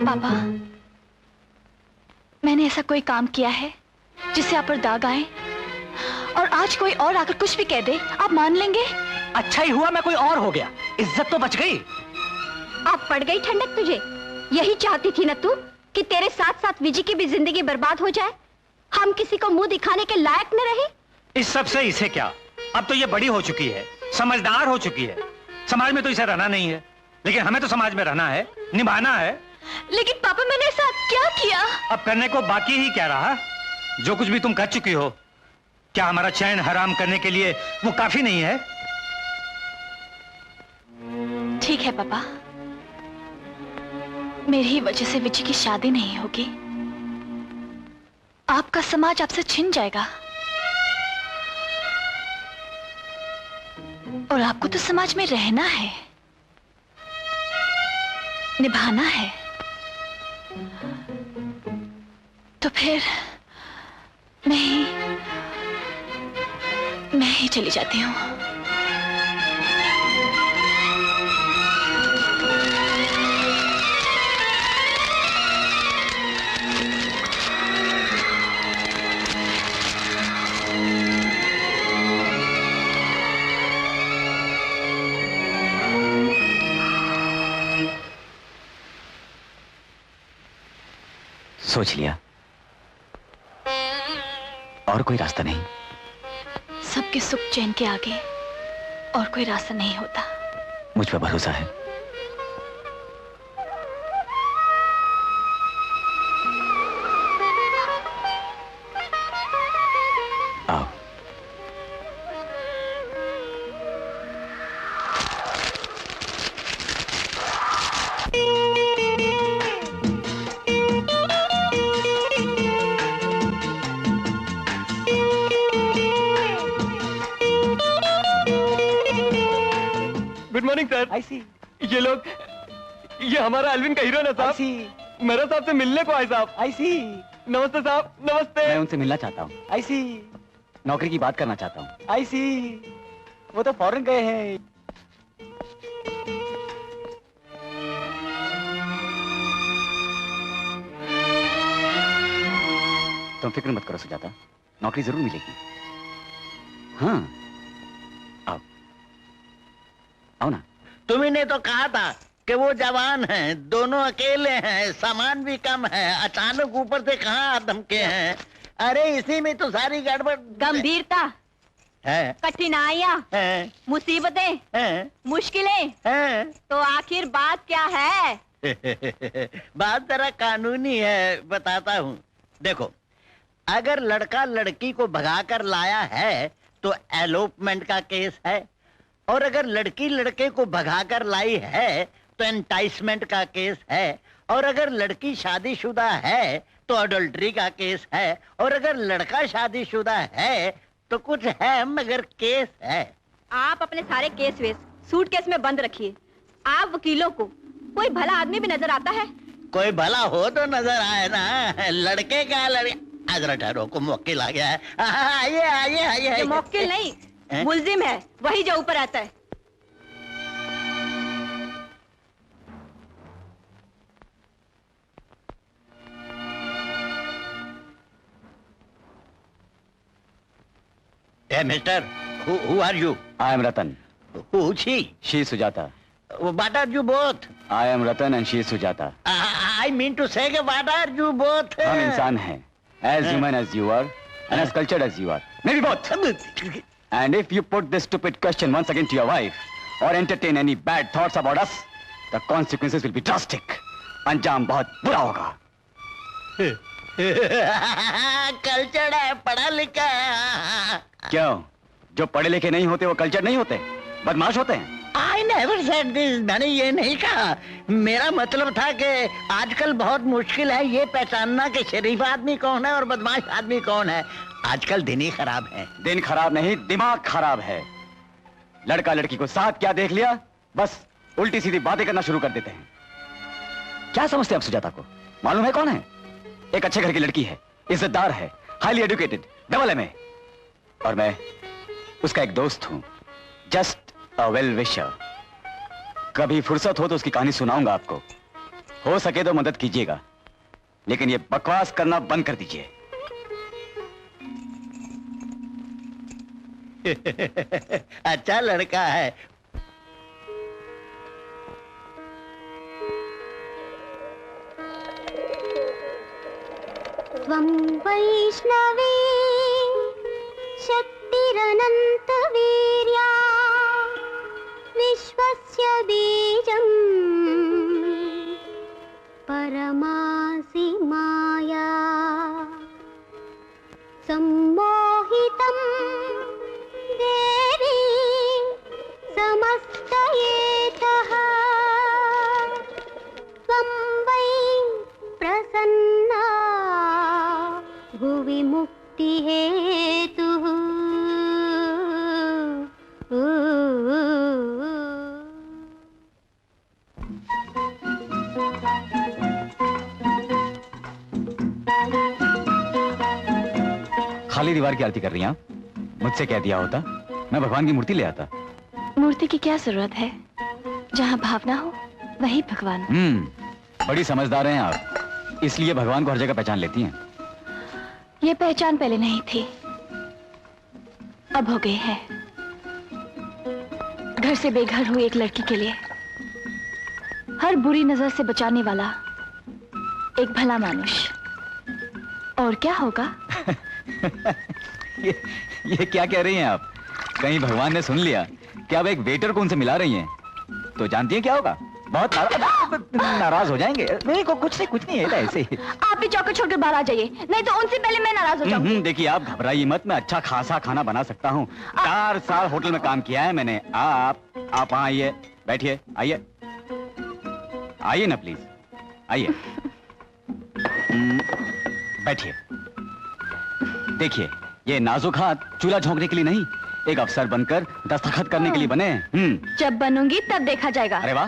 पापा, मैंने ऐसा कोई काम किया है जिससे आप पर दाग आए? और आज कोई और आकर कुछ भी कह दे, आप मान लेंगे? अच्छा ही हुआ मैं कोई और हो गया, इज्जत तो बच गई। अब पड़ गई ठंडक तुझे? यही चाहती थी ना तू कि तेरे साथ साथ विजी की भी जिंदगी बर्बाद हो जाए, हम किसी को मुंह दिखाने के लायक न रहे? इस सब से इसे क्या? अब तो ये बड़ी हो चुकी है, समझदार हो चुकी है। समाज में तो इसे रहना नहीं है, लेकिन हमें तो समाज में रहना है, निभाना है। लेकिन पापा, मैंने ऐसा क्या किया? अब करने को बाकी ही क्या रहा? जो कुछ भी तुम कर चुकी हो, क्या हमारा चैन हराम करने के लिए वो काफी नहीं है? ठीक है पापा, मेरी ही वजह से विजी की शादी नहीं होगी। आपका समाज आपसे छिन जाएगा, और आपको तो समाज में रहना है, निभाना है। तो फिर मैं ही चली जाती हूँ। सोच लिया, और कोई रास्ता नहीं। सबके सुख चैन के आगे और कोई रास्ता नहीं होता। मुझ पर भरोसा है। आओ। Good morning sir. I see. ये लोग, ये हमारा अलविन का हीरो ना साहब, मेरा साहब से मिलने को आए साहब। ऐसी नमस्ते साहब, नमस्ते। मैं उनसे मिलना चाहता हूँ। ऐसी नौकरी की बात करना चाहता हूँ। ऐसी वो तो फॉरेन गए हैं। तुम फिक्र मत करो सुजाता, नौकरी जरूर मिलेगी। हाँ, आओ आओ ना। तुम्ही तो कहा था कि वो जवान हैं, दोनों अकेले हैं, सामान भी कम है, अचानक ऊपर से कहाँ धमके हैं। अरे इसी में तो सारी गड़बड़। गंभीरता है, कठिनाइयाँ, मुसीबतें, मुश्किलें, तो आखिर बात क्या है? बात जरा कानूनी है, बताता हूँ। देखो, अगर लड़का लड़की को भगाकर लाया है तो एलोपमेंट का केस है, और अगर लड़की लड़के को भगाकर लाई है तो एंटाइसमेंट का केस है, और अगर लड़की शादीशुदा है तो अडल्ट्री का केस है, और अगर लड़का शादीशुदा है तो कुछ है मगर केस है। आप अपने सारे केस वेस सूटकेस में बंद रखिए। आप वकीलों को कोई भला आदमी भी नजर आता है? कोई भला हो तो नजर आए ना। लड़के का लड़के, जरा ठहरो, को मुवक्किल आ गया है। आइए आइए आइए। मुवक्किल नहीं, मुल्जिम है, वही जो ऊपर आता है। Hey, mister, who are you? I am Ratan. Who she? She is Sujata. What are you both? I am Ratan and she is Sujata. I mean to say, what are you both? हम इंसान हैं, as human as you are, and as cultured as you are. Maybe both. And if you put this stupid question once again to your wife, or entertain any bad thoughts about us, the consequences will be drastic. अंजाम बहुत बुरा होगा. Cultured है, पढ़ा लिखा है। क्यों? जो पढ़े लिखे नहीं होते वो कल्चर नहीं होते, बदमाश होते हैं। I never said this, मैंने ये नहीं कहा। मेरा मतलब था कि आजकल बहुत मुश्किल है ये पहचानना कि शरीफ आदमी कौन है और बदमाश आदमी कौन है। आजकल दिन ही खराब है। दिन खराब नहीं, दिमाग खराब है। लड़का लड़की को साथ क्या देख लिया, बस उल्टी सीधी बातें करना शुरू कर देते हैं। क्या समझते हैं आप सुजाता को? मालूम है कौन है? एक अच्छे घर की लड़की है, इज्जतदार है, हाईली एजुकेटेड, डबल एमए, और मैं उसका एक दोस्त हूं, जस्ट अ वेल विशर। कभी फुर्सत हो तो उसकी कहानी सुनाऊंगा आपको। हो सके तो मदद कीजिएगा, लेकिन ये बकवास करना बंद कर दीजिए। अच्छा लड़का है। त्वं वैष्णवी शक्तिरनन्तवीर्या विश्वस्य बीजं परमासि माया सम्मोहितं देवी समस्तयेतः त्वं वै प्रसन्ना भुवि मुक्ति हेतुः। खाली दीवार की आरती कर रही हैं आप? मुझसे कह दिया होता मैं भगवान की मूर्ति ले आता। मूर्ति की क्या जरूरत है? जहाँ भावना हो वही भगवान। बड़ी समझदार हैं आप, इसलिए भगवान को हर जगह पहचान लेती हैं। ये पहचान पहले नहीं थी, अब हो गई है। घर से बेघर हुई एक लड़की के लिए हर बुरी नजर से बचाने वाला एक भला मानुष। और क्या होगा? ये क्या कह रही हैं आप? कहीं भगवान ने सुन लिया कि आप एक वेटर को उनसे मिला रही हैं, तो जानती हैं क्या होगा? बहुत नाराज हो जाएंगे। नहीं कुछ नहीं है, ऐसे ही। आप भी चौके छोड़कर बाहर आ जाइए, नहीं तो उनसे पहले मैं नाराज हो जाऊंगी। देखिए आप घबराइए मत, मैं अच्छा खासा खाना बना सकता हूँ। 4 साल होटल में काम किया है मैंने। आप आइए, बैठिए, आइए आइए ना प्लीज, आइए बैठिए। देखिए ये नाजुक हाथ चूल्हा झोंकने के लिए नहीं, एक अफसर बनकर दस्तखत करने के लिए बने हैं। जब बनूंगी तब देखा जाएगा। अरे वाह,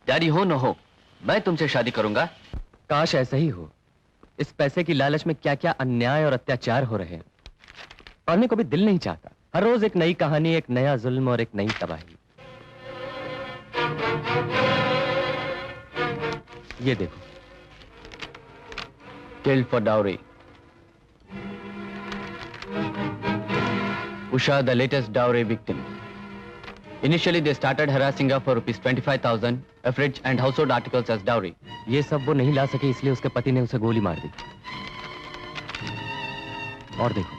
डैडी हो न हो, मैं तुमसे शादी करूंगा। काश ऐसा ही हो। इस पैसे की लालच में क्या क्या अन्याय और अत्याचार हो रहे हैं, पढ़ने को भी दिल नहीं चाहता। हर रोज एक नई कहानी, एक नया जुल्म और एक नई तबाही। ये देखो, Killed for dowry. Usha, the latest dowry victim. Initially, they started harassing her for rupees 25,000, a fridge and household articles as dowry. ये सब वो नहीं ला सके, इसलिए उसके पति ने उसे गोली मार दी। और देखो,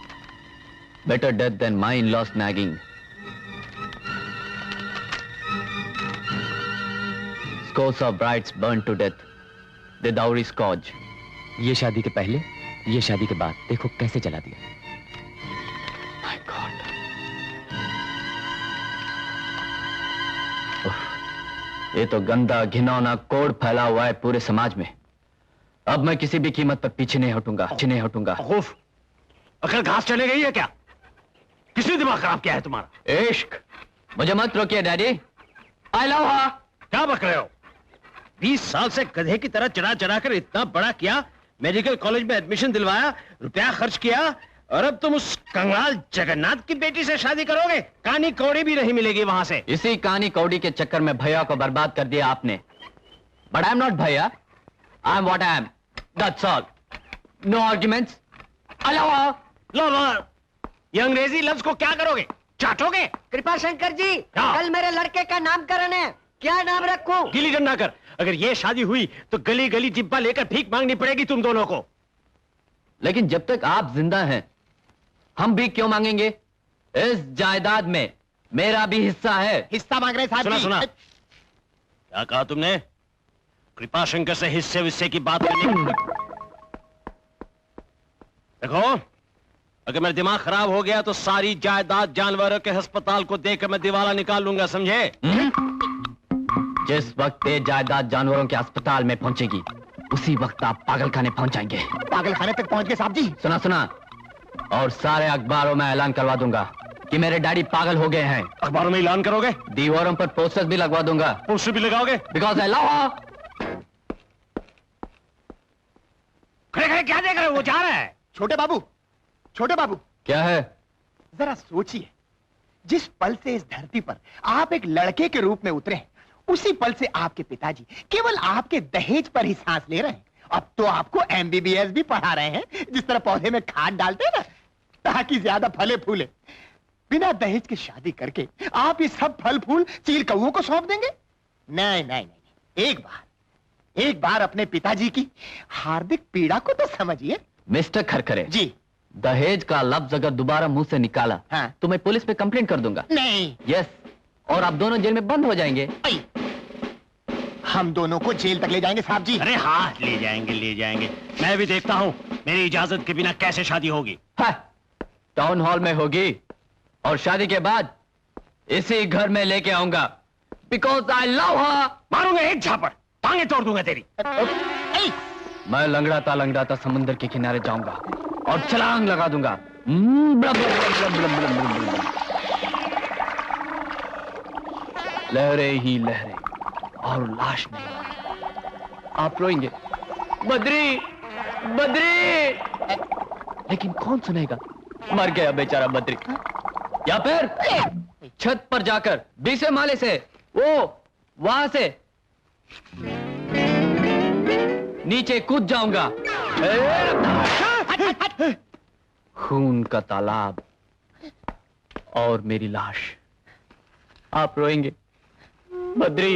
Better death than my in-laws nagging. Scores of brides burned to death. The dowry scourge. ये शादी के पहले, ये शादी के बाद, देखो कैसे जला दिया। My God. ये तो गंदा घिनौना कोड़ फैला हुआ है पूरे समाज में। अब मैं किसी भी कीमत पर पीछे नहीं हटूंगा। खौफ, अकल घास चले गई है क्या? किसने दिमाग खराब किया है तुम्हारा? इश्क, मुझे मत रोकिए डैडी। आई लव हर। क्या बक रहे हो? 20 साल से गधे की तरह चढ़ा कर इतना बड़ा किया, मेडिकल कॉलेज में एडमिशन दिलवाया, रुपया खर्च किया, और अब तुम उस कंगाल जगन्नाथ की बेटी से शादी करोगे? कानी कौड़ी भी नहीं मिलेगी वहां से। इसी कानी कौड़ी के चक्कर में भैया को बर्बाद कर दिया आपने। बट आई एम नॉट भैया, I am what I am, that's all. No arguments. ये अंग्रेजी लफ्ज को क्या करोगे? चाटोगे? कृपा शंकर जी, कल मेरे लड़के का नामकरण है, क्या नाम रखूं? गिली डंडा कर। अगर ये शादी हुई तो गली गली जिब्बा लेकर भीख मांगनी पड़ेगी तुम दोनों को। लेकिन जब तक आप जिंदा हैं, हम भी क्यों मांगेंगे? इस जायदाद में मेरा भी हिस्सा है। हिस्सा मांग रहे साहब। सुना, क्या कहा तुमने? कृपा शंकर से हिस्से विस्से की बात करनी? देखो, अगर मेरा दिमाग खराब हो गया तो सारी जायदाद जानवरों के अस्पताल को देकर मैं दिवाला निकाल लूंगा, समझे? जिस वक्त ये जायदाद जानवरों के अस्पताल में पहुंचेगी, उसी वक्त आप पागलखाने पहुंच जाएंगे। पागलखाने तक पहुंच गए साहब जी। सुना, और सारे अखबारों में ऐलान करवा दूंगा कि मेरे डैडी पागल हो गए हैं। अखबारों में ऐलान करोगे? दीवारों पर पोस्टर्स भी लगवा दूंगा। पोस्टर भी लगाओगे? बिकॉज आई लव हर। खड़े क्या देख रहे हो? वो जा रहा है। छोटे बाबू। क्या है? जरा सोचिए, जिस पल से इस धरती पर आप एक लड़के के रूप में उतरे हैं, उसी पल से आपके पिताजी केवल आपके दहेज पर ही सांस ले रहे हैं। अब तो आपको MBBS भी पढ़ा रहे हैं, जिस तरह पौधे में खाद डालते हैं ना, ताकि ज्यादा फले फूले। बिना दहेज की शादी करके आप ये सब फल फूल चील कौओं को सौंप देंगे? नहीं। एक बार अपने पिताजी की हार्दिक पीड़ा को तो समझिए। मिस्टर खरखरे जी, दहेज का लफ्ज अगर दोबारा मुंह से निकाला तो मैं पुलिस पे कंप्लेंट कर दूंगा। नहीं। यस, और आप दोनों जेल में बंद हो जाएंगे। हम दोनों को जेल तक ले जाएंगे साहब जी। अरे हाँ, ले जाएंगे। मैं भी देखता हूँ मेरी इजाजत के बिना कैसे शादी होगी। टाउन हॉल में होगी, और शादी के बाद इसी घर में लेके आऊंगा। बिकॉज आई लव हर। मारूंगा एक झापड़, टांगे तोड़ दूंगा तेरी। मैं लंगड़ाता समुद्र के किनारे जाऊंगा और छलांग लगा दूंगा। लहरें ही लहरें और लाश नहीं। आप रोएंगे, बद्री। लेकिन कौन सुनेगा? मर गया बेचारा बद्री। या फिर छत पर जाकर 20वें माले से वहां से नीचे कूद जाऊंगा। खून का तालाब और मेरी लाश। आप रोएंगे, बद्री।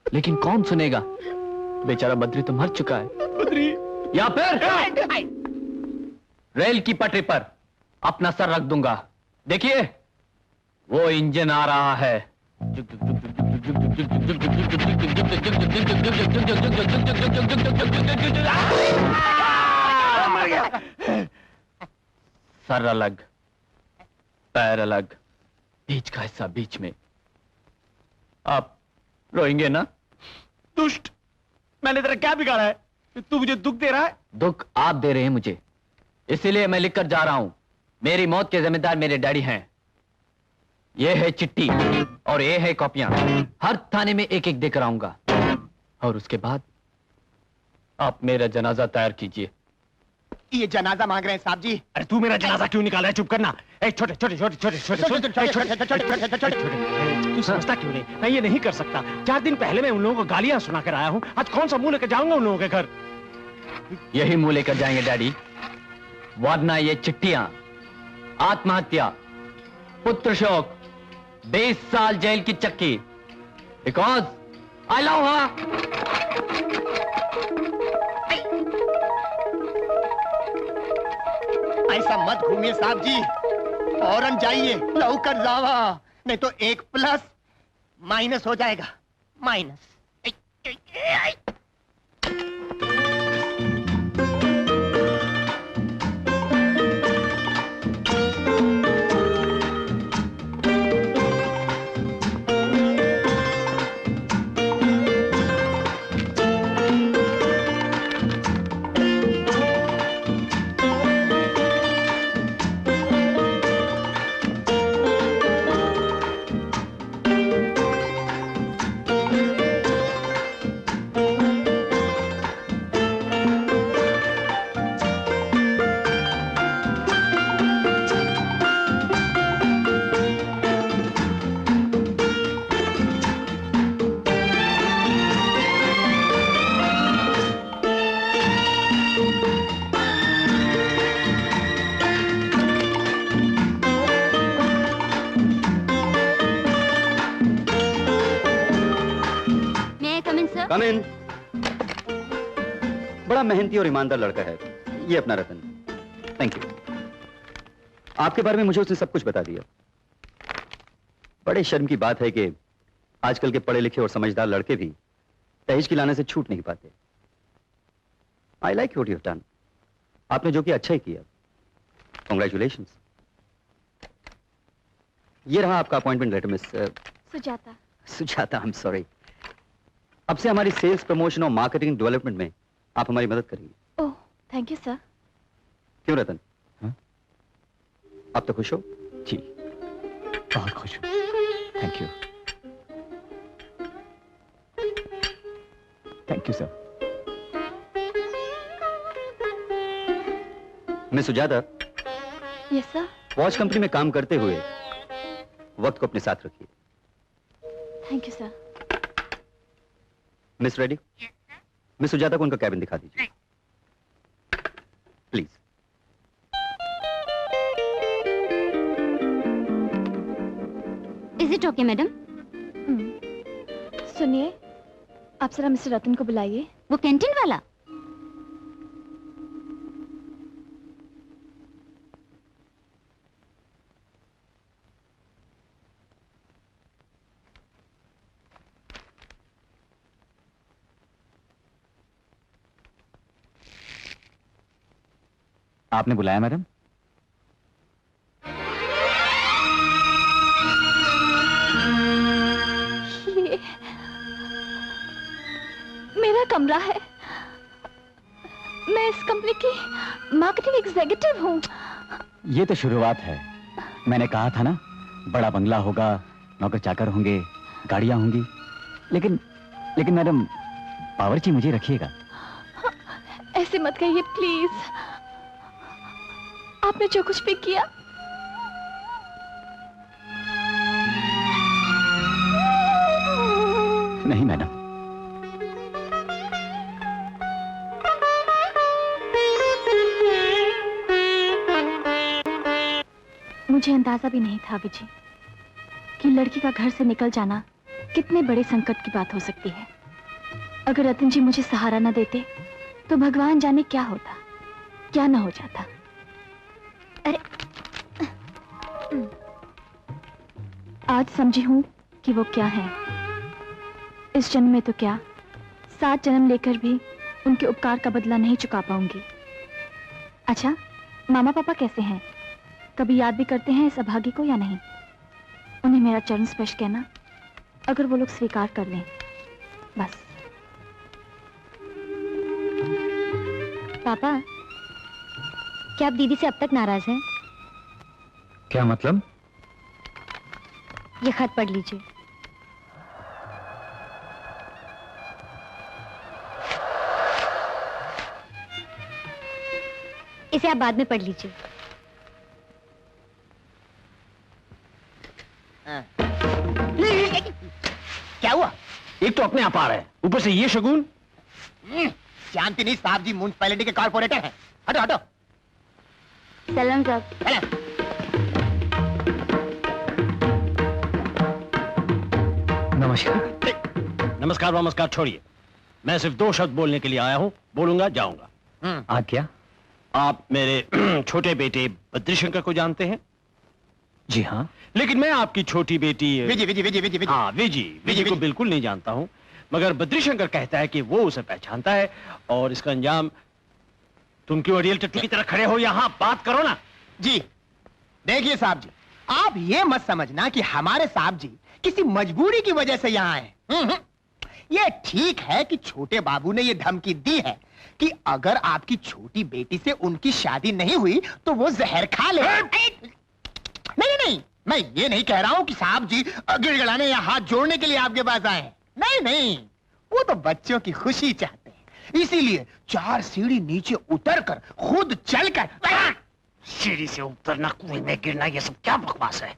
लेकिन कौन सुनेगा? बेचारा बद्री तो मर चुका है। या फिर रेल की पटरी पर अपना सर रख दूंगा। देखिए, वो इंजन आ रहा है। सर अलग, पैर अलग, बीच का हिस्सा बीच में। आप रोएंगे ना? दुष्ट, मैंने तेरा क्या बिगाड़ा है? तू मुझे दुख दे रहा है? दुख आप दे रहे हैं मुझे, इसीलिए मैं लिखकर जा रहा हूं। मेरी मौत के जिम्मेदार मेरे डैडी हैं। ये है चिट्ठी और ये है कॉपियां। हर थाने में एक एक देकर आऊंगा और उसके बाद आप मेरा जनाजा तैयार कीजिए। ये जनाजा मांग रहे हैं साहब जी। अरे तू मेरा जनाजा क्यों निकाल रहा है? चुप करना। ए छोटे छोटे छोटे छोटे छोटे छोटे, तू समझता क्यों नहीं? मैं ये नहीं कर सकता। 4 दिन पहले मैं उन लोगों को गालियां सुना कर आया हूँ। आज कौन सा मुंह लेकर जाऊंगा उन लोगों के घर? यही मुंह लेकर जाएंगे डैडी, वरना ये चिट्ठियां आत्महत्या, पुत्र शोक, 20 साल जेल की चक्की। बिकॉज आई लव हर। ऐसा मत घूमिए साहब जी, फौरन जाइए, लौकर जावा, नहीं तो 1 प्लस माइनस हो जाएगा। माइनस। कम इन। बड़ा मेहनती और ईमानदार लड़का है ये अपना रतन। Thank you. आपके बारे में मुझे उसने सब कुछ बता दिया। बड़े शर्म की बात है कि आजकल के पढ़े लिखे और समझदार लड़के भी दहेज की लाने से छूट नहीं पाते। I like what you have done. आपने जो किया अच्छा ही किया। कांग्रेचुलेशंस। ये रहा आपका appointment letter miss Sujata. Sujata, I am sorry. अब से हमारी सेल्स, प्रमोशन और मार्केटिंग डेवलपमेंट में आप हमारी मदद करेंगे। Oh, thank you sir. क्यों रतन? आप तो खुश हो? जी, बहुत खुश हूँ। Thank you. Thank you sir. Miss Sujata, yes sir. Watch company में काम करते हुए वक्त को अपने साथ रखिए। Thank you sir. Miss ready? Miss Sujata को उनका कैबिन दिखा दीजिए please. Is it okay madam? सुनिए, आप जरा मिस्टर रतन को बुलाइए। वो कैंटीन वाला? आपने बुलाया मैडम? ये मेरा कमरा है। मैं इस कंपनी की मार्केटिंग एग्जीक्यूटिव हूँ। ये तो शुरुआत है। मैंने कहा था ना, बड़ा बंगला होगा, नौकर चाकर होंगे, गाड़ियां होंगी। लेकिन मैडम, बावर्ची मुझे रखिएगा। ऐसे मत कहिए प्लीज। आपने जो कुछ भी किया, नहीं मैडम। मुझे अंदाजा भी नहीं था विजय कि लड़की का घर से निकल जाना कितने बड़े संकट की बात हो सकती है। अगर रतन जी मुझे सहारा न देते तो भगवान जाने क्या होता, क्या न हो जाता। अरे आज समझी हूं कि वो क्या है। इस जन्म में तो क्या, 7 जन्म लेकर भी उनके उपकार का बदला नहीं चुका पाऊंगी। अच्छा, मामा पापा कैसे हैं? कभी याद भी करते हैं इस अभागी को या नहीं? उन्हें मेरा चरण स्पर्श कहना, अगर वो लोग स्वीकार कर लें बस। पापा, क्या आप दीदी से अब तक नाराज हैं? क्या मतलब? ये खत पढ़ लीजिए। इसे आप बाद में पढ़ लीजिए। क्या हुआ? एक तो अपने आप आ रहा है, ऊपर से ये शगुन। जानती नहीं साहब जी म्युनिसिपैलिटी के कारपोरेटर हैं। हटो हटो। सलाम साहब। नमस्कार। नमस्कार नमस्कार छोड़िए, मैं सिर्फ 2 शब्द बोलने के लिए आया हूँ, बोलूंगा जाऊंगा। आज्ञा। आप मेरे छोटे बेटे बद्रीशंकर को जानते हैं? जी हाँ। लेकिन मैं आपकी छोटी बेटी विजी विजी विजी विजी विजी। हाँ विजी को बिल्कुल नहीं जानता हूँ, मगर बद्रीशंकर कहता है कि वो उसे पहचानता है और इसका अंजाम। तुम क्यों रियल टट्टू की तरह खड़े हो यहाँ? बात करो ना। जी देखिए साहब जी, आप ये मत समझना कि हमारे साहब जी किसी मजबूरी की वजह से यहाँ आए। ये ठीक है कि छोटे बाबू ने ये धमकी दी है कि अगर आपकी छोटी बेटी से उनकी शादी नहीं हुई तो वो जहर खा ले। नहीं, मैं ये नहीं कह रहा हूँ कि साहब जी गिड़गिड़ाने या हाथ जोड़ने के लिए आपके पास आए हैं। नहीं, वो तो बच्चों की खुशी चाहते हैं, इसीलिए 4 सीढ़ी नीचे उतरकर खुद चलकर। सीढ़ी से उतरना, कुएं में गिरना, ये सब क्या बकवास है?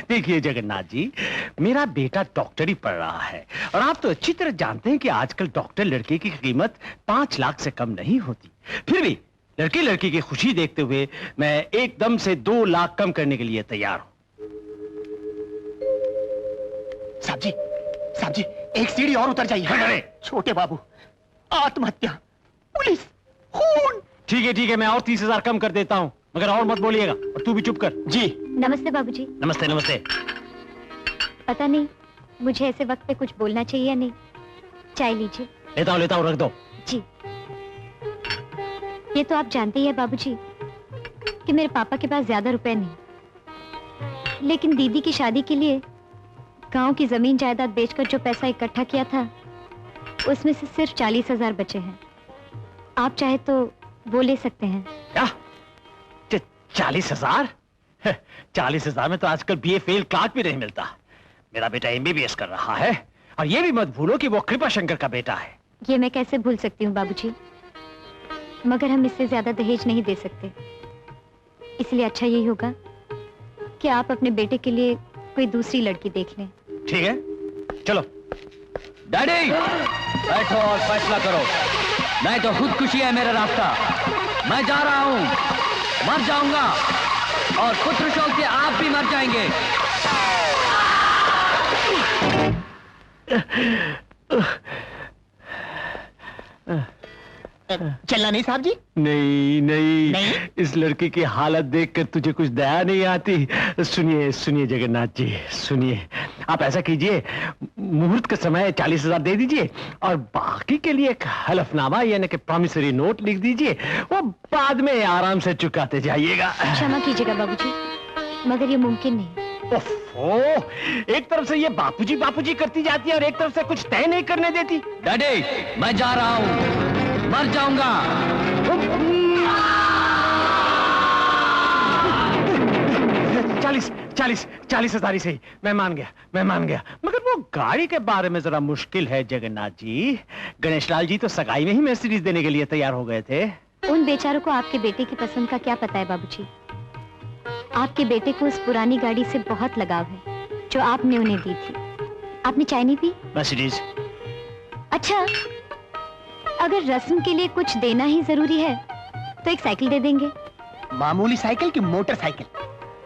देखिए जगन्नाथ जी, मेरा बेटा डॉक्टरी पढ़ रहा है और आप तो अच्छी तरह जानते हैं कि आजकल डॉक्टर लड़के की कीमत 5 लाख से कम नहीं होती। फिर भी लड़की की खुशी देखते हुए मैं एकदम से 2 लाख कम करने के लिए तैयार हूं। साहब जी एक सीढ़ी और उतर जाइए। छोटे बाबू, आत्महत्या, पुलिस, खून। ठीक है, मैं और 30,000 कम कर देता हूं, मगर और मत बोलिएगा। और तू भी चुप कर। जी नमस्ते बाबूजी। नमस्ते नमस्ते। पता नहीं मुझे ऐसे वक्त पे कुछ बोलना चाहिए या नहीं। चाय लीजिए। लेता हूं, रख दो। जी ये तो आप जानते ही हैं बाबूजी कि मेरे पापा के पास ज्यादा रुपए नहीं, लेकिन दीदी की शादी के लिए गांव की जमीन जायदाद बेचकर जो पैसा इकट्ठा किया था उसमें से सिर्फ 40,000 बचे हैं। आप चाहे तो वो ले सकते हैं। क्या? 40,000? 40,000 में तो आजकल BA फेल क्लार्क भी नहीं मिलता। मेरा बेटा MBBS कर रहा है, और ये भी मत भूलो कि वो कृपा शंकर का बेटा है। ये मैं कैसे भूल सकती हूँ बाबूजी, मगर हम इससे ज्यादा दहेज नहीं दे सकते। इसलिए अच्छा यही होगा कि आप अपने बेटे के लिए कोई दूसरी लड़की देख लें। ठीक है, चलो। डैडी बैठो और फैसला करो, नहीं तो खुदकुशी है मेरा रास्ता। मैं जा रहा हूं, मर जाऊंगा और पुत्र शोक से आप भी मर जाएंगे। चलना नहीं साहब जी? नहीं, इस लड़की की हालत देखकर तुझे कुछ दया नहीं आती। सुनिए जगन्नाथ जी, सुनिए। आप ऐसा कीजिए, मुहूर्त के समय 40,000 दे दीजिए और बाकी के लिए एक हलफनामा यानी कि प्रॉमिसरी नोट लिख दीजिए, वो बाद में आराम से चुकाते जाइएगा। क्षमा कीजिएगा बाबूजी, मगर ये मुमकिन नहीं। ओफो, एक तरफ से ये बापूजी करती जाती है और एक तरफ से कुछ तय नहीं करने देती। डैडी मैं जा रहा हूं, मर जाऊंगा। 40,000 ही सही, मैं मान गया। मगर वो गाड़ी के बारे में जरा मुश्किल है जगन्नाथ जी। गणेश लाल जी तो सगाई में ही मर्सिडीज देने के लिए तैयार हो गए थे। उन बेचारों को आपके बेटे की पसंद का क्या पता है बाबूजी। आपके बेटे को उस पुरानी गाड़ी से बहुत लगाव है जो आपने उन्हें दी थी। आपने चाय नहीं पी? मर्सिडीज। अच्छा, अगर रस्म के लिए कुछ देना ही जरूरी है तो एक साइकिल दे देंगे। मामूली साइकिल की मोटरसाइकिल?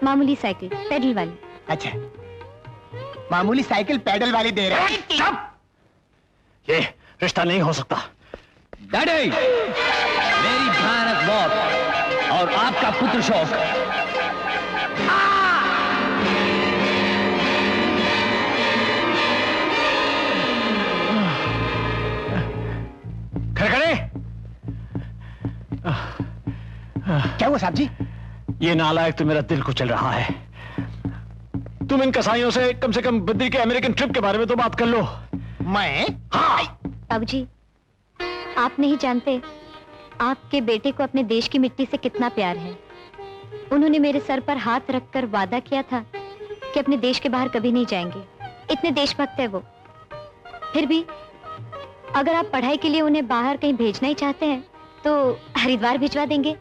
मामूली साइकिल, पेडल वाली। अच्छा, मामूली साइकिल पेडल वाली दे रहे हैं। ये रिश्ता नहीं हो सकता। डैडी, मेरी भयानक मौत और आपका पुत्र शोक। खड़े क्या हुआ साहब जी? ये नालायक तो मेरा दिल कुचल रहा है। तुम इन कसाईयों से कम बद्री के अमेरिकन ट्रिप के बारे में तो बात कर लो। मैं? हाँ। बाबूजी, आप नहीं जानते आपके बेटे को अपने देश की मिट्टी से कितना प्यार है। उन्होंने मेरे सर पर हाथ रखकर वादा किया था कि अपने देश के बाहर कभी नहीं जाएंगे, इतने देशभक्त है वो। फिर भी अगर आप पढ़ाई के लिए उन्हें बाहर कहीं भेजना ही चाहते हैं तो हरिद्वार भिजवा देंगे।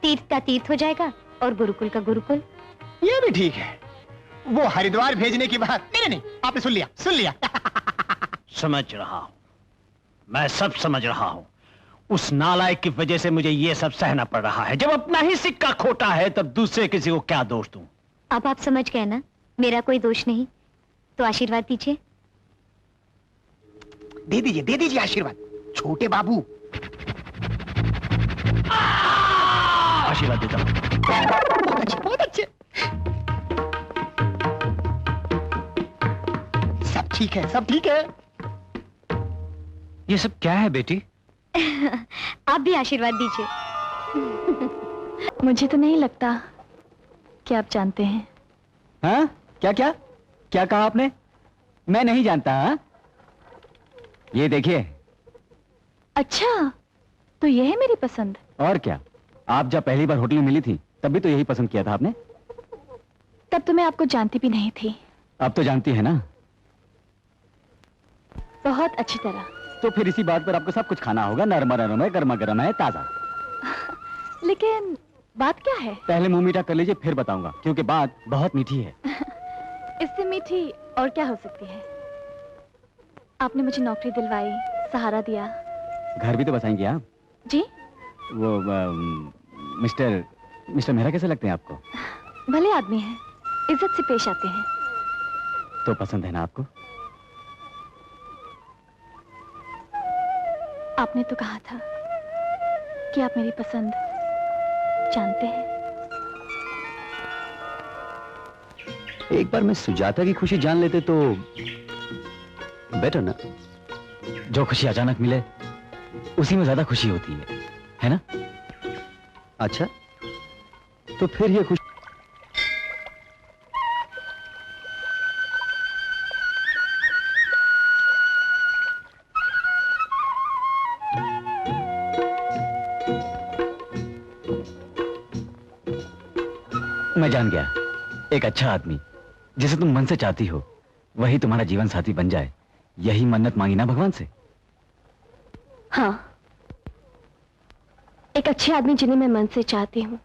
तीर्थ का तीर्थ हो जाएगा और गुरुकुल का गुरुकुल। ये भी ठीक है। वो हरिद्वार भेजने की बात नहीं, आपने सुन लिया। समझ रहा हूं, मैं सब समझ रहा हूं। उस नालायक की वजह से मुझे ये सब सहना पड़ रहा है। जब अपना ही सिक्का खोटा है तब दूसरे किसी को क्या दोष दूं? अब आप समझ गए ना, मेरा कोई दोष नहीं। तो आशीर्वाद दीजिए। दे दीजिए आशीर्वाद, छोटे बाबू। आशीर्वाद देता हूं। बहुत अच्छे। सब ठीक है। ये सब क्या है बेटी? आप भी आशीर्वाद दीजिए। मुझे तो नहीं लगता कि आप जानते हैं। हाँ? क्या कहा आपने? मैं नहीं जानता। हाँ? ये देखिए। अच्छा, तो ये है मेरी पसंद। और क्या, आप जब पहली बार होटल में मिली थी तब भी तो यही पसंद किया था आपने। तब तो मैं आपको जानती भी नहीं थी। अब तो जानती है ना। बहुत अच्छी तरह। तो फिर इसी बात पर आपको सब कुछ खाना होगा। नरमा नरम है, गर्मा गर्म है, ताजा। लेकिन बात क्या है? पहले मुंह मीठा कर लीजिए, फिर बताऊंगा, क्योंकि बात बहुत मीठी है। इससे मीठी और क्या हो सकती है? आपने मुझे नौकरी दिलवाई, सहारा दिया। घर भी तो बसाएंगे आप। जी? वो मिस्टर मेहरा कैसे लगते हैं आपको? भले आदमी हैं, इज्जत से पेश आते हैं। तो पसंद है ना आपको? आपने तो कहा था कि आप मेरी पसंद जानते हैं। एक बार मैं सुजाता की खुशी जान लेते तो बेटर ना। जो खुशी अचानक मिले उसी में ज्यादा खुशी होती है ना? अच्छा, तो फिर ये खुशी मैं जान गया। एक अच्छा आदमी जिसे तुम मन से चाहती हो वही तुम्हारा जीवन साथी बन जाए, यही मन्नत मांगी ना भगवान से। हाँ, एक अच्छे आदमी जिन्हें मैं मन से चाहती हूँ,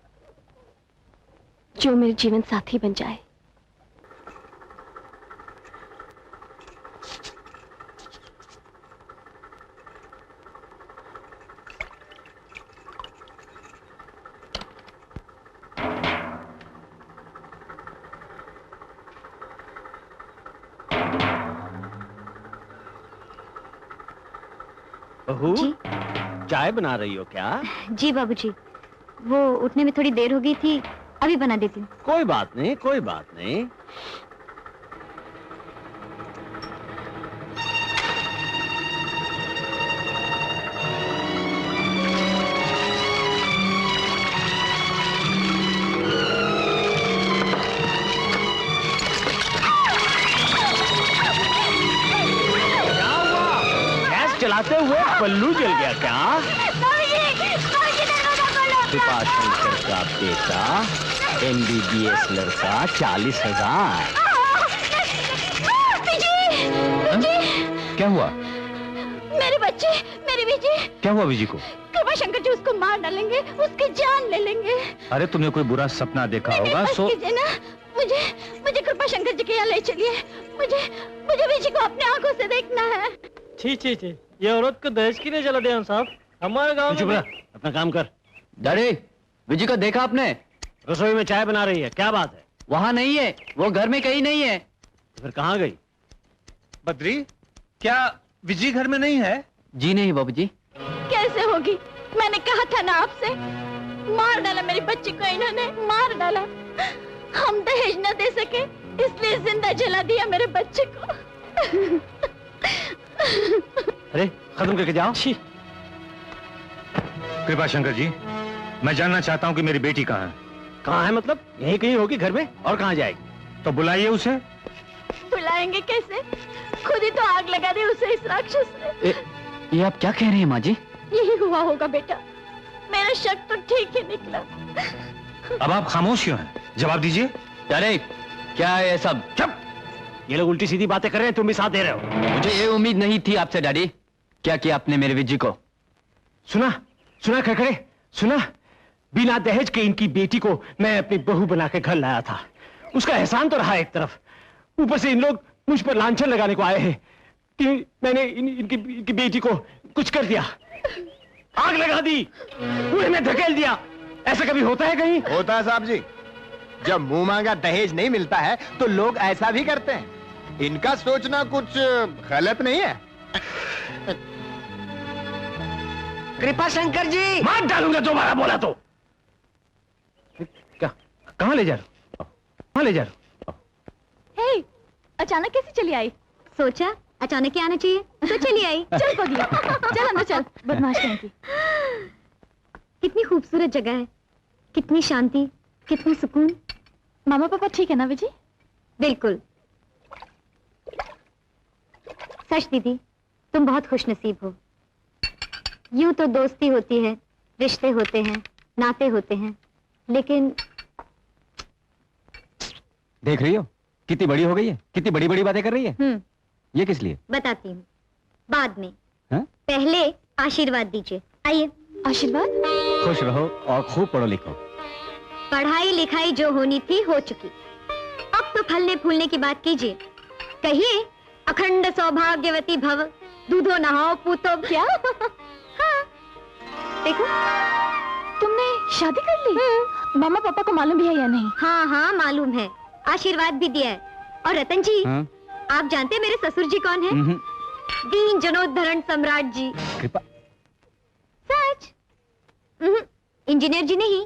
जो मेरे जीवन साथी बन जाए। बहू, चाय बना रही हो क्या? जी बाबूजी, वो उठने में थोड़ी देर हो गई थी, अभी बना देती हूँ। कोई बात नहीं, कोई बात नहीं। चलाते हुए पल्लू जल गया क्या? कृपाशंकर का बेटा, MBBS लड़का, 40,000। क्या हुआ? मेरे बच्चे, मेरी बीजी। क्या हुआ बीजी को? कृपाशंकर जी उसको मार डालेंगे, उसकी जान ले लेंगे। अरे तुमने कोई बुरा सपना देखा होगा। सो ना, मुझे कृपाशंकर जी के यहाँ ले चलिए। मुझे बीजी को अपने आंखों से देखना है। छी, ये औरत को दहेज की नहीं चला दिया साहब। हमारे गांव में अपना काम कर। डैडी, विजी को देखा आपने? रसोई में चाय बना रही है। क्या बात है? वहाँ नहीं है, वो घर में कहीं नहीं है। फिर कहाँ गई? बद्री, क्या विजी घर में नहीं है? जी नहीं बाबूजी। कैसे होगी? मैंने कहा था ना आपसे। मार डाला मेरी बच्ची को इन्होंने, मार डाला। हम दहेज न दे सके इसलिए जिंदा जला दिया मेरे बच्चे को। अरे खत्म करके जाओ। कृपाशंकर जी, मैं जानना चाहता हूँ कि मेरी बेटी कहाँ है? कहाँ है मतलब? यहीं कहीं होगी घर में, और कहाँ जाएगी? तो बुलाइए उसे। बुलाएंगे कैसे? खुद ही तो आग लगा दी उसे इस राक्षस ने। ये आप क्या कह रही हैं माँ जी? यही हुआ होगा बेटा, मेरा शक तो ठीक ही निकला। अब आप खामोश क्यों हैं? जवाब दीजिए। अरे क्या है ये सब? चुप! ये लोग उल्टी सीधी बातें कर रहे हैं, तुम भी साथ दे रहे हो। मुझे ये उम्मीद नहीं थी आपसे डैडी। क्या किया आपने मेरे विजी को? सुना सुना खड़खड़े, सुना? बिना दहेज के इनकी बेटी को मैं अपनी बहू बना के घर लाया था। उसका एहसान तो रहा एक तरफ, ऊपर से इन लोग मुझ पर लांछन लगाने को आए हैं कि मैंने इनकी बेटी को कुछ कर दिया, आग लगा दी, कुएं में धकेल दिया। ऐसा कभी होता है कहीं? होता है साहब जी। जब मुंह मांगा दहेज नहीं मिलता है तो लोग ऐसा भी करते हैं। इनका सोचना कुछ गलत नहीं है। कृपा शंकर जी, मार डालूंगा दोबारा बोला तो। क्या? कहां ले जा रहे हो? कहां ले जा रहे हो? हे, अचानक कैसे चली आई? सोचा अचानक ही आना चाहिए तो चली आई। चल पगली, चल अंदर चल। बदमाश कहीं की। कितनी खूबसूरत जगह है, कितनी शांति, कितना सुकून। मामा पापा ठीक है ना विजी? बिल्कुल। सच दीदी, तुम बहुत खुशनसीब हो। यूं तो दोस्ती होती है, रिश्ते होते हैं, नाते होते हैं, लेकिन देख रही हो कितनी बड़ी हो गई है, कितनी बड़ी बड़ी बातें कर रही है। ये किस लिए? बताती हूँ बाद में। हा? पहले आशीर्वाद दीजिए। आइए। आशीर्वाद? खुश रहो और खूब पढ़ो लिखो। पढ़ाई लिखाई जो होनी थी हो चुकी, अब तो फलने फूलने की बात कीजिए। कहिए अखंड सौभाग्यवती भव, दूधो नहाओ पूतो। क्या? हाँ। देखो तुमने शादी कर ली? मामा पापा को मालूम भी है या नहीं? हाँ हाँ मालूम है, आशीर्वाद भी दिया है। और रतन जी, हाँ? आप जानते हैं मेरे ससुर जी कौन है? दीन जनोद्धरण सम्राट जी। कृपा? सच? इंजीनियर जी नहीं,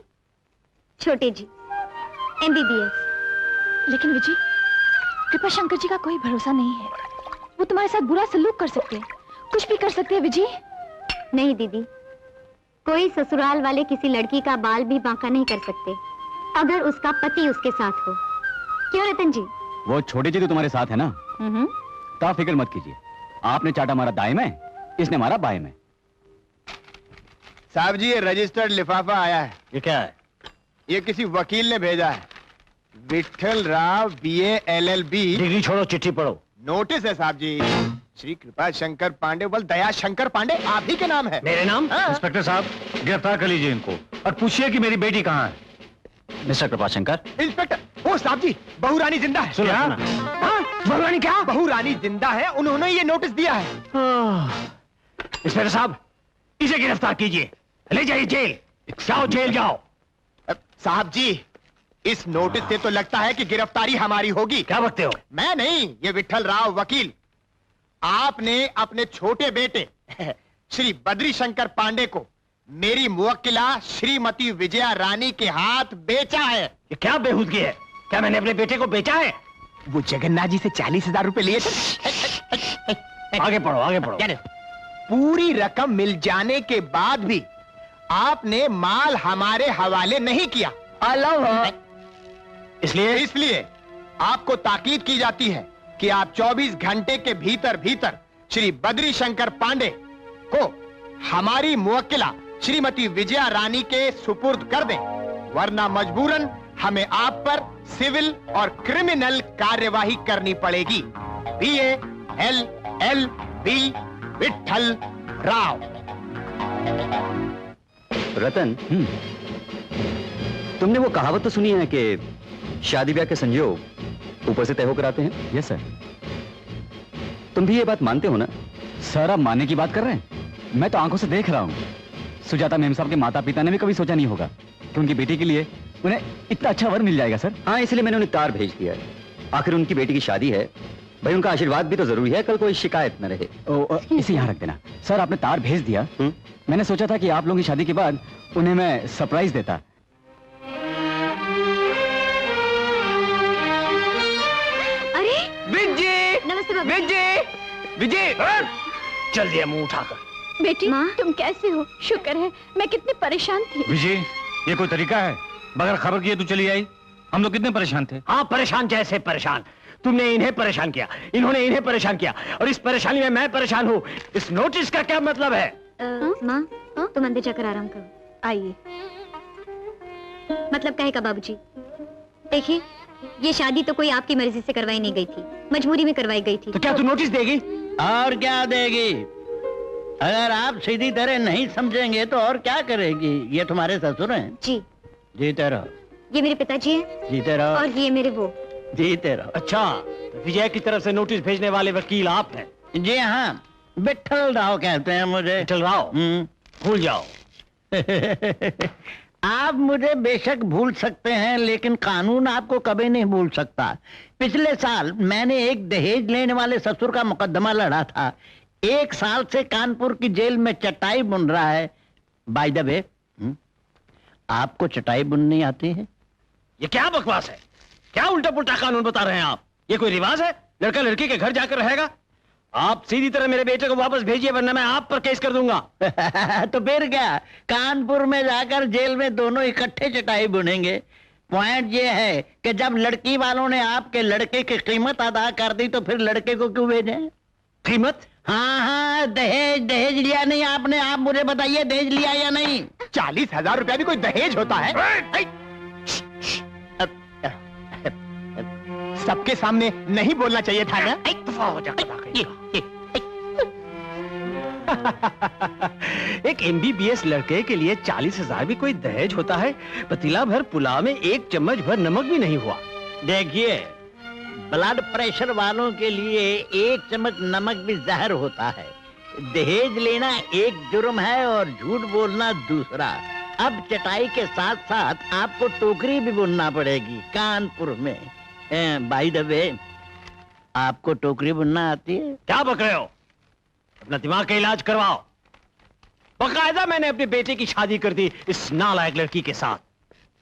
छोटे जी, MBBS। लेकिन विजी, कृपा शंकर जी का कोई भरोसा नहीं है। वो तुम्हारे साथ बुरा सलूक कर सकते हैं, कुछ भी कर सकते हैं विजी। नहीं दीदी, कोई ससुराल वाले किसी लड़की का बाल भी बांका नहीं कर सकते अगर उसका पति उसके साथ हो। क्यों रतन जी? वो छोटे जी तो तुम्हारे साथ है ना, तो आप फिक्र मत कीजिए। आपने चाटा मारा दाएं में, इसने मारा बाएं में। साहब जी, ये रजिस्टर्ड लिफाफा आया है। ये क्या है? ये किसी वकील ने भेजा है। Vitthal Rao BA LLB। Degree छोड़ो, चिट्ठी पढ़ो। नोटिस है साहब जी। श्री कृपा शंकर पांडे, बल दया शंकर पांडे आप ही के नाम है। मेरे नाम? इंस्पेक्टर साहब, गिरफ्तार कर लीजिए इनको और पूछिए कि मेरी बेटी कहाँ है। मिस्टर कृपाशंकर। इंस्पेक्टर, ओ साहब जी, बहू रानी जिंदा है। सुना? हाँ, बहू रानी क्या? बहू रानी जिंदा है, उन्होंने ये नोटिस दिया है। इंस्पेक्टर साहब, इसे गिरफ्तार कीजिए, ले जाइए जेल। जाओ जेल जाओ। साहब जी, इस नोटिस से तो लगता है कि गिरफ्तारी हमारी होगी। क्या बकते हो? मैं नहीं, ये विठल राव वकील। आपने अपने छोटे बेटे श्री बद्री शंकर पांडे को मेरी मुवक्किला श्रीमती विजया रानी के हाथ बेचा है। ये क्या बेहूदगी है? क्या मैंने अपने बेटे को बेचा है? वो जगन्नाथ जी से 40,000 रुपए लिए थे। आगे पढ़ो, आगे पढ़ो। पूरी रकम मिल जाने के बाद भी आपने माल हमारे हवाले नहीं किया। इसलिए आपको ताकीद की जाती है कि आप 24 घंटे के भीतर भीतर श्री बद्री शंकर पांडे को हमारी मुवक्किला श्रीमती विजया रानी के सुपुर्द कर दें, वरना मजबूरन हमें आप पर सिविल और क्रिमिनल कार्यवाही करनी पड़ेगी। BA LLB Vitthal Rao. रतन, तुमने वो कहावत तो सुनी है कि शादी ब्याह के संयोग ऊपर से तय होकर आते हैं? Yes sir. तुम भी ये बात मानते हो ना? सर, आप मानने की बात कर रहे हैं? मैं तो आंखों से देख रहा हूँ। सुजाता मेम साहब के माता पिता ने भी कभी सोचा नहीं होगा कि उनकी बेटी के लिए उन्हें इतना अच्छा वर मिल जाएगा। सर, हाँ, इसलिए मैंने उन्हें तार भेज दिया है। आखिर उनकी बेटी की शादी है, भाई उनका आशीर्वाद भी तो जरूरी है, कल कोई शिकायत न रहे। इसे यहाँ रख देना। सर, आपने तार भेज दिया। मैंने सोचा था कि आप लोगों की शादी के बाद उन्हें मैं सरप्राइज देता। अरे विजय, नमस्ते विजय, विजय, चल दिया मुंह उठाकर। बेटी, तुम कैसे हो? शुक्र है, मैं कितनी परेशान थी। विजय, ये कोई तरीका है? बगैर खबर किए तू चली आई? हम लोग कितने परेशान थे। हाँ, परेशान जैसे परेशान। तुमने इन्हें परेशान किया, इन्होंने इन्हें परेशान किया, और इस परेशानी में मैं परेशान हूँ। इस नोटिस का क्या मतलब है? माँ, तुम अंदर जाकर आराम करो। आइए। मतलब कहेगा बाबूजी। देखिए, ये शादी तो कोई आपकी मर्जी से करवाई नहीं गई थी, मजबूरी में करवाई गई थी। तो क्या तू नोटिस देगी? और क्या देगी? अगर आप सीधी तरह नहीं समझेंगे तो और क्या करेगी? ये तुम्हारे ससुर हैं? जी। जीते रहो। ये मेरे पिताजी हैं। जीते रहो। और ये मेरे वो। जीते रहो। अच्छा, तो विजय की तरफ से नोटिस भेजने वाले वकील आप हैं? जी हाँ, विट्ठल राव कहते हैं मुझे। विट्ठल राव? भूल जाओ। आप मुझे बेशक भूल सकते हैं, लेकिन कानून आपको कभी नहीं भूल सकता। पिछले साल मैंने एक दहेज लेने वाले ससुर का मुकदमा लड़ा था। 1 साल से कानपुर की जेल में चटाई बुन रहा है। बाय द वे, आपको चटाई बुननी आती है? ये क्या बकवास है? क्या उल्टा पुल्टा कानून बता रहे हैं आप? ये कोई रिवाज है? लड़का लड़की के घर जाकर रहेगा? आप सीधी तरह मेरे बेटे को वापस भेजिए, वरना मैं आप पर केस कर दूंगा। तो फिर क्या, कानपुर में जाकर जेल में दोनों इकट्ठे चटाई बुनेंगे। पॉइंट ये है कि जब लड़की वालों ने आपके लड़के की कीमत अदा कर दी तो फिर लड़के को क्यों भेजें? कीमत? हाँ, दहेज लिया नहीं आपने? आप मुझे बताइए, दहेज लिया या नहीं? 40,000 रुपया भी कोई दहेज होता है? सबके सामने नहीं बोलना चाहिए था ना? एक MBBS लड़के के लिए 40,000 भी कोई दहेज होता है? पतीला भर पुलाव में 1 चम्मच भर नमक भी नहीं हुआ। देखिए, ब्लड प्रेशर वालों के लिए 1 चम्मच नमक भी जहर होता है। दहेज लेना एक जुर्म है और झूठ बोलना दूसरा। अब चटाई के साथ साथ आपको टोकरी भी बुनना पड़ेगी कानपुर में। बाय द वे, आपको टोकरी बुनना आती है? क्या बक रहे हो? अपना दिमाग का इलाज करवाओ। बकायदा मैंने अपने बेटे की शादी कर दी इस नालायक लड़की के साथ।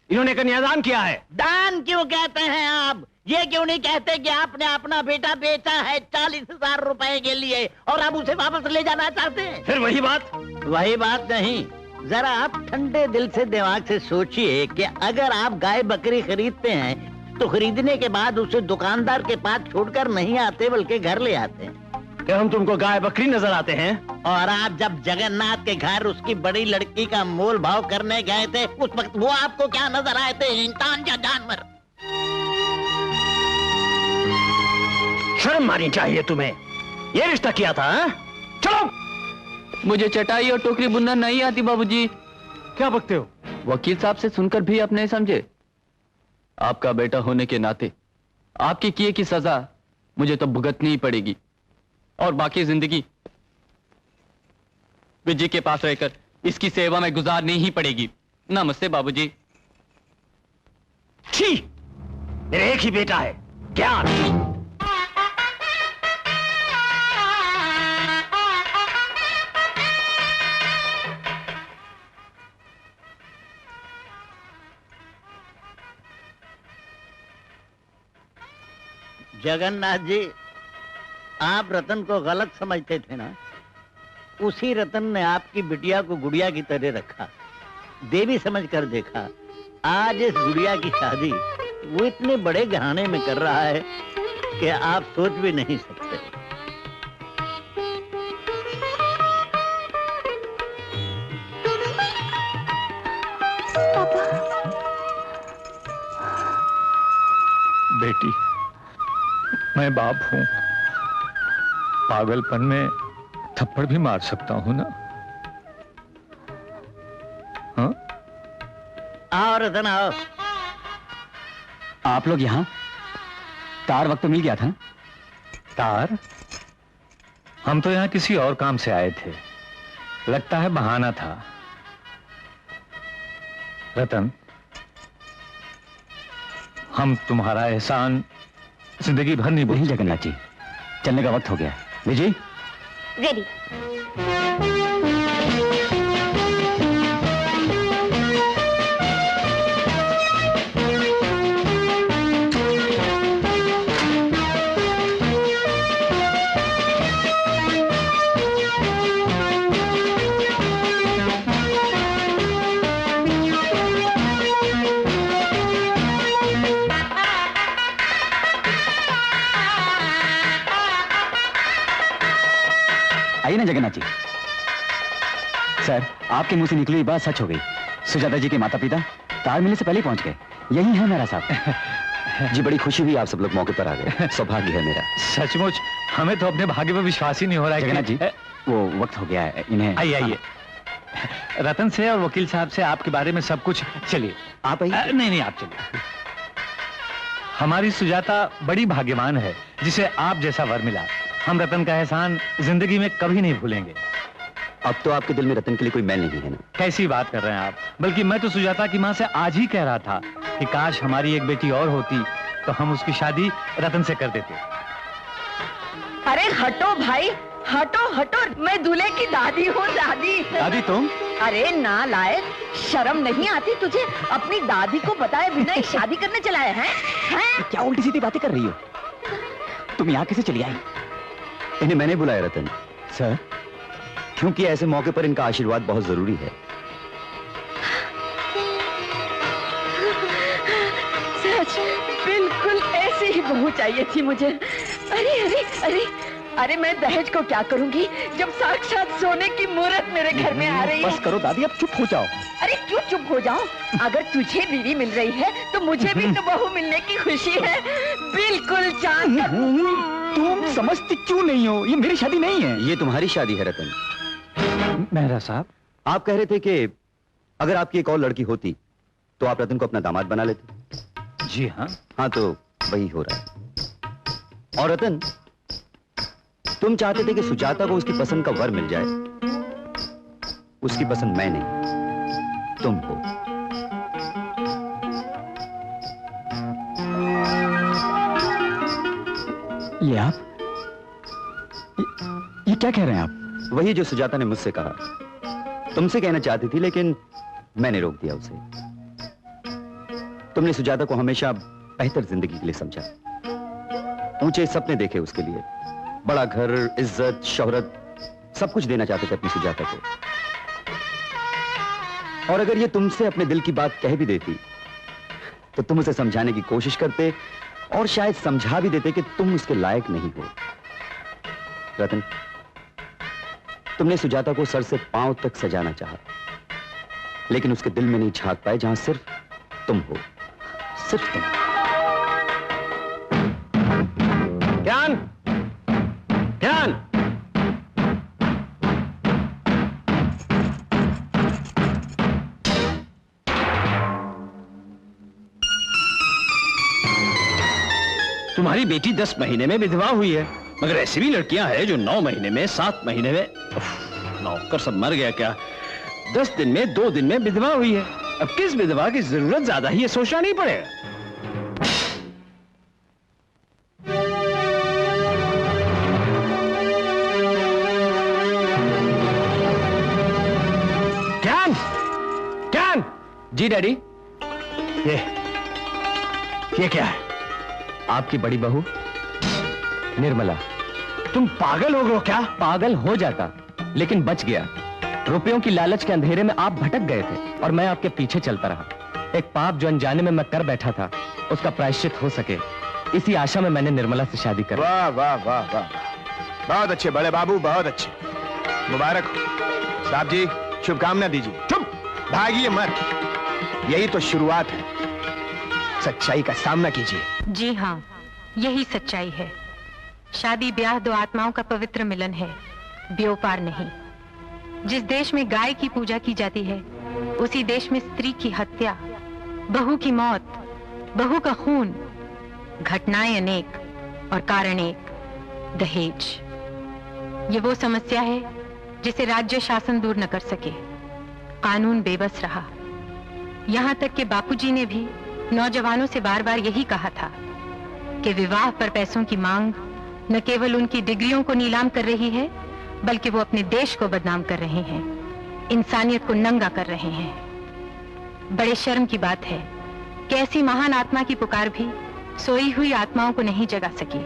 इन्होंने कन्यादान किया है। दान क्यों कहते हैं आप? ये क्यों नहीं कहते कि आपने अपना बेटा बेचा है 40,000 रुपए के लिए और आप उसे वापस ले जाना चाहते हैं? फिर वही बात? वही बात नहीं, जरा आप ठंडे दिल से दिमाग से सोचिए कि अगर आप गाय बकरी खरीदते हैं तो खरीदने के बाद उसे दुकानदार के पास छोड़कर नहीं आते, बल्कि घर ले आते हैं। क्या हम तुमको गाय बकरी नजर आते हैं? और आप जब जगन्नाथ के घर उसकी बड़ी लड़की का मोल भाव करने गए थे, उस वक्त वो आपको क्या नजर आए थे, इंसान या जानवर? शर्म आनी चाहिए तुम्हें। ये रिश्ता किया था? चलो। मुझे चटाई और टोकरी बुनना नहीं आती बाबूजी। क्या बकते हो? वकील साहब से सुनकर भी आप नहीं समझे। आपका बेटा होने के नाते आपके किए की सजा मुझे तो भुगतनी ही पड़ेगी और बाकी जिंदगी विजय के पास रहकर इसकी सेवा में गुजारनी ही पड़ेगी। नमस्ते बाबूजी। छी, मेरे एक ही बेटा है, ज्ञान। जगन्नाथ जी, आप रतन को गलत समझते थे ना? उसी रतन ने आपकी बिटिया को गुड़िया की तरह रखा, देवी समझकर देखा। आज इस गुड़िया की शादी वो इतने बड़े घराने में कर रहा है कि आप सोच भी नहीं सकते। बेटी, मैं बाप हूं, पागलपन में थप्पड़ भी मार सकता हूं ना? हाँ? आओ रतन, आओ। आप लोग यहाँ? तार वक्त मिल गया था। तार? हम तो यहाँ किसी और काम से आए थे, लगता है बहाना था। रतन, हम तुम्हारा एहसान जिंदगी भर नहीं भूलेंगे। जगन्नाथ जी, चलने का वक्त हो गया। विजय, रेडी। आइए ना जगन्नाथ जी। सर, आपके मुंह से निकली बात सच हो गई। सुजाता जी के माता पिता तार मिलने से पहले पहुंच गए। यही है मेरा साहब। जी बड़ी खुशी हुई आप सब लोग मौके पर आ गए। सौभाग्य है मेरा। सचमुच हमें तो अपने भाग्य पर विश्वास ही नहीं हो रहा है। जगन्नाथ जी, वो वक्त हो गया है, इन्हें आइए आइए। रतन से और वकील साहब से आपके बारे में सब कुछ। चलिए आप आइए। नहीं आप चलिए। हमारी सुजाता बड़ी भाग्यवान है जिसे आप जैसा वर मिला। हम रतन का एहसान जिंदगी में कभी नहीं भूलेंगे। अब तो आपके दिल में रतन के लिए कोई मैल नहीं है ना? कैसी बात कर रहे हैं आप? बल्कि मैं तो सुजाता की माँ से आज ही कह रहा था कि काश हमारी एक बेटी और होती तो हम उसकी शादी रतन से कर देते। अरे हटो भाई, हटो हटो, मैं दूल्हे की दादी हूँ। दादी दादी तुम? अरे नालायक, शर्म नहीं आती तुझे? अपनी दादी को बताए बिना ही शादी करने चला है? क्या उल्टी सीधी बातें कर रही हो? तुम यहाँ कैसे चली आई? इन्हें मैंने बुलाया रतन सर, क्योंकि ऐसे मौके पर इनका आशीर्वाद बहुत जरूरी है। सच, बिल्कुल ऐसी ही बहू चाहिए थी मुझे। अरे अरे अरे अरे मैं दहेज को क्या करूंगी जब साक्षात सोने की मूरत मेरे घर में आ रही है। बस करो दादी, अब चुप हो जाओ। अरे क्यों चुप हो जाऊं? अगर तुझे बीवी मिल रही है तो मुझे भी तो बहू मिलने की खुशी है। बिल्कुल चांद। तुम समझती क्यों नहीं हो? ये मेरी शादी नहीं है। ये तुम्हारी शादी है रतन। मेहरा साहब, आप कह रहे थे कि अगर आपकी एक और लड़की होती तो आप रतन को अपना दामाद बना लेते। जी हाँ। हाँ तो वही हो रहा है। और रतन, तुम चाहते थे कि सुजाता को उसकी पसंद का वर मिल जाए। उसकी पसंद मैं नहीं, तुम हो। ये आप ये क्या कह रहे हैं आप? वही जो सुजाता ने मुझसे कहा। तुमसे कहना चाहती थी लेकिन मैंने रोक दिया उसे। तुमने सुजाता को हमेशा बेहतर जिंदगी के लिए समझा, ऊंचे सपने देखे उसके लिए, बड़ा घर, इज्जत, शोहरत, सब कुछ देना चाहते थे अपनी सुजाता को। और अगर ये तुमसे अपने दिल की बात कह भी देती तो तुम उसे समझाने की कोशिश करते और शायद समझा भी देते कि तुम उसके लायक नहीं हो। रतन, तुमने सुजाता को सर से पांव तक सजाना चाहा, लेकिन उसके दिल में नहीं झांक पाए जहां सिर्फ तुम हो, सिर्फ तुम। ज्ञान, ज्ञान, तुम्हारी बेटी 10 महीने में विधवा हुई है, मगर ऐसी भी लड़कियां हैं जो 9 महीने में, 7 महीने में, नौकर सब मर गया क्या, 10 दिन में, 2 दिन में विधवा हुई है। अब किस विधवा की जरूरत ज्यादा है ये सोचना नहीं पड़ेगा। ज्ञान, ज्ञान। जी डैडी। ये क्या है? आपकी बड़ी बहू निर्मला। तुम पागल हो गए हो क्या? पागल हो जाता लेकिन बच गया। रुपयों की लालच के अंधेरे में आप भटक गए थे और मैं आपके पीछे चलता रहा। एक पाप जो अनजाने में मैं कर बैठा था उसका प्रायश्चित हो सके, इसी आशा में मैंने निर्मला से शादी कर। वाह वाह वाह वाह, बहुत अच्छे बड़े बाबू, बहुत अच्छे, मुबारक हो। साहब जी शुभकामना दीजिए। चुप, भागिए मत, यही तो शुरुआत है। सच्चाई का सामना कीजिए। जी हाँ, यही सच्चाई है। शादी ब्याह दो आत्माओं का पवित्र मिलन है, व्यापार नहीं। जिस देश में गाय की पूजा की जाती है उसी देश में स्त्री की हत्या, बहू की मौत, बहू का खून, घटनाएं अनेक और कारण एक, दहेज। ये वो समस्या है जिसे राज्य शासन दूर न कर सके। कानून बेबस रहा। यहाँ तक कि बापूजी ने भी नौजवानों से बार बार यही कहा था कि विवाह पर पैसों की मांग न केवल उनकी डिग्रियों को नीलाम कर रही है बल्कि वो अपने देश को बदनाम कर रहे हैं, इंसानियत को नंगा कर रहे हैं। बड़े शर्म की बात है कि ऐसी महान आत्मा की पुकार भी सोई हुई आत्माओं को नहीं जगा सकी।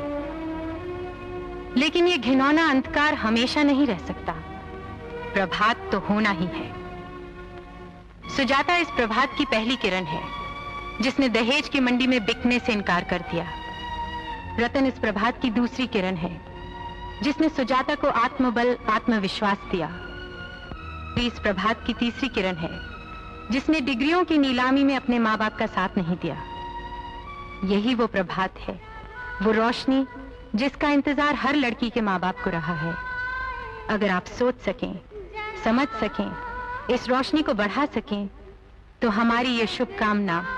लेकिन ये घिनौना अंधकार हमेशा नहीं रह सकता। प्रभात तो होना ही है। सुजाता इस प्रभात की पहली किरण है जिसने दहेज की मंडी में बिकने से इनकार कर दिया। रतन इस प्रभात की दूसरी किरण है जिसने सुजाता को आत्मबल, आत्मविश्वास दिया। इस प्रभात की तीसरी किरण है जिसने डिग्रियों की नीलामी में अपने माँ बाप का साथ नहीं दिया। यही वो प्रभात है, वो रोशनी जिसका इंतजार हर लड़की के माँ बाप को रहा है। अगर आप सोच सकें, समझ सकें, इस रोशनी को बढ़ा सकें, तो हमारी ये शुभकामना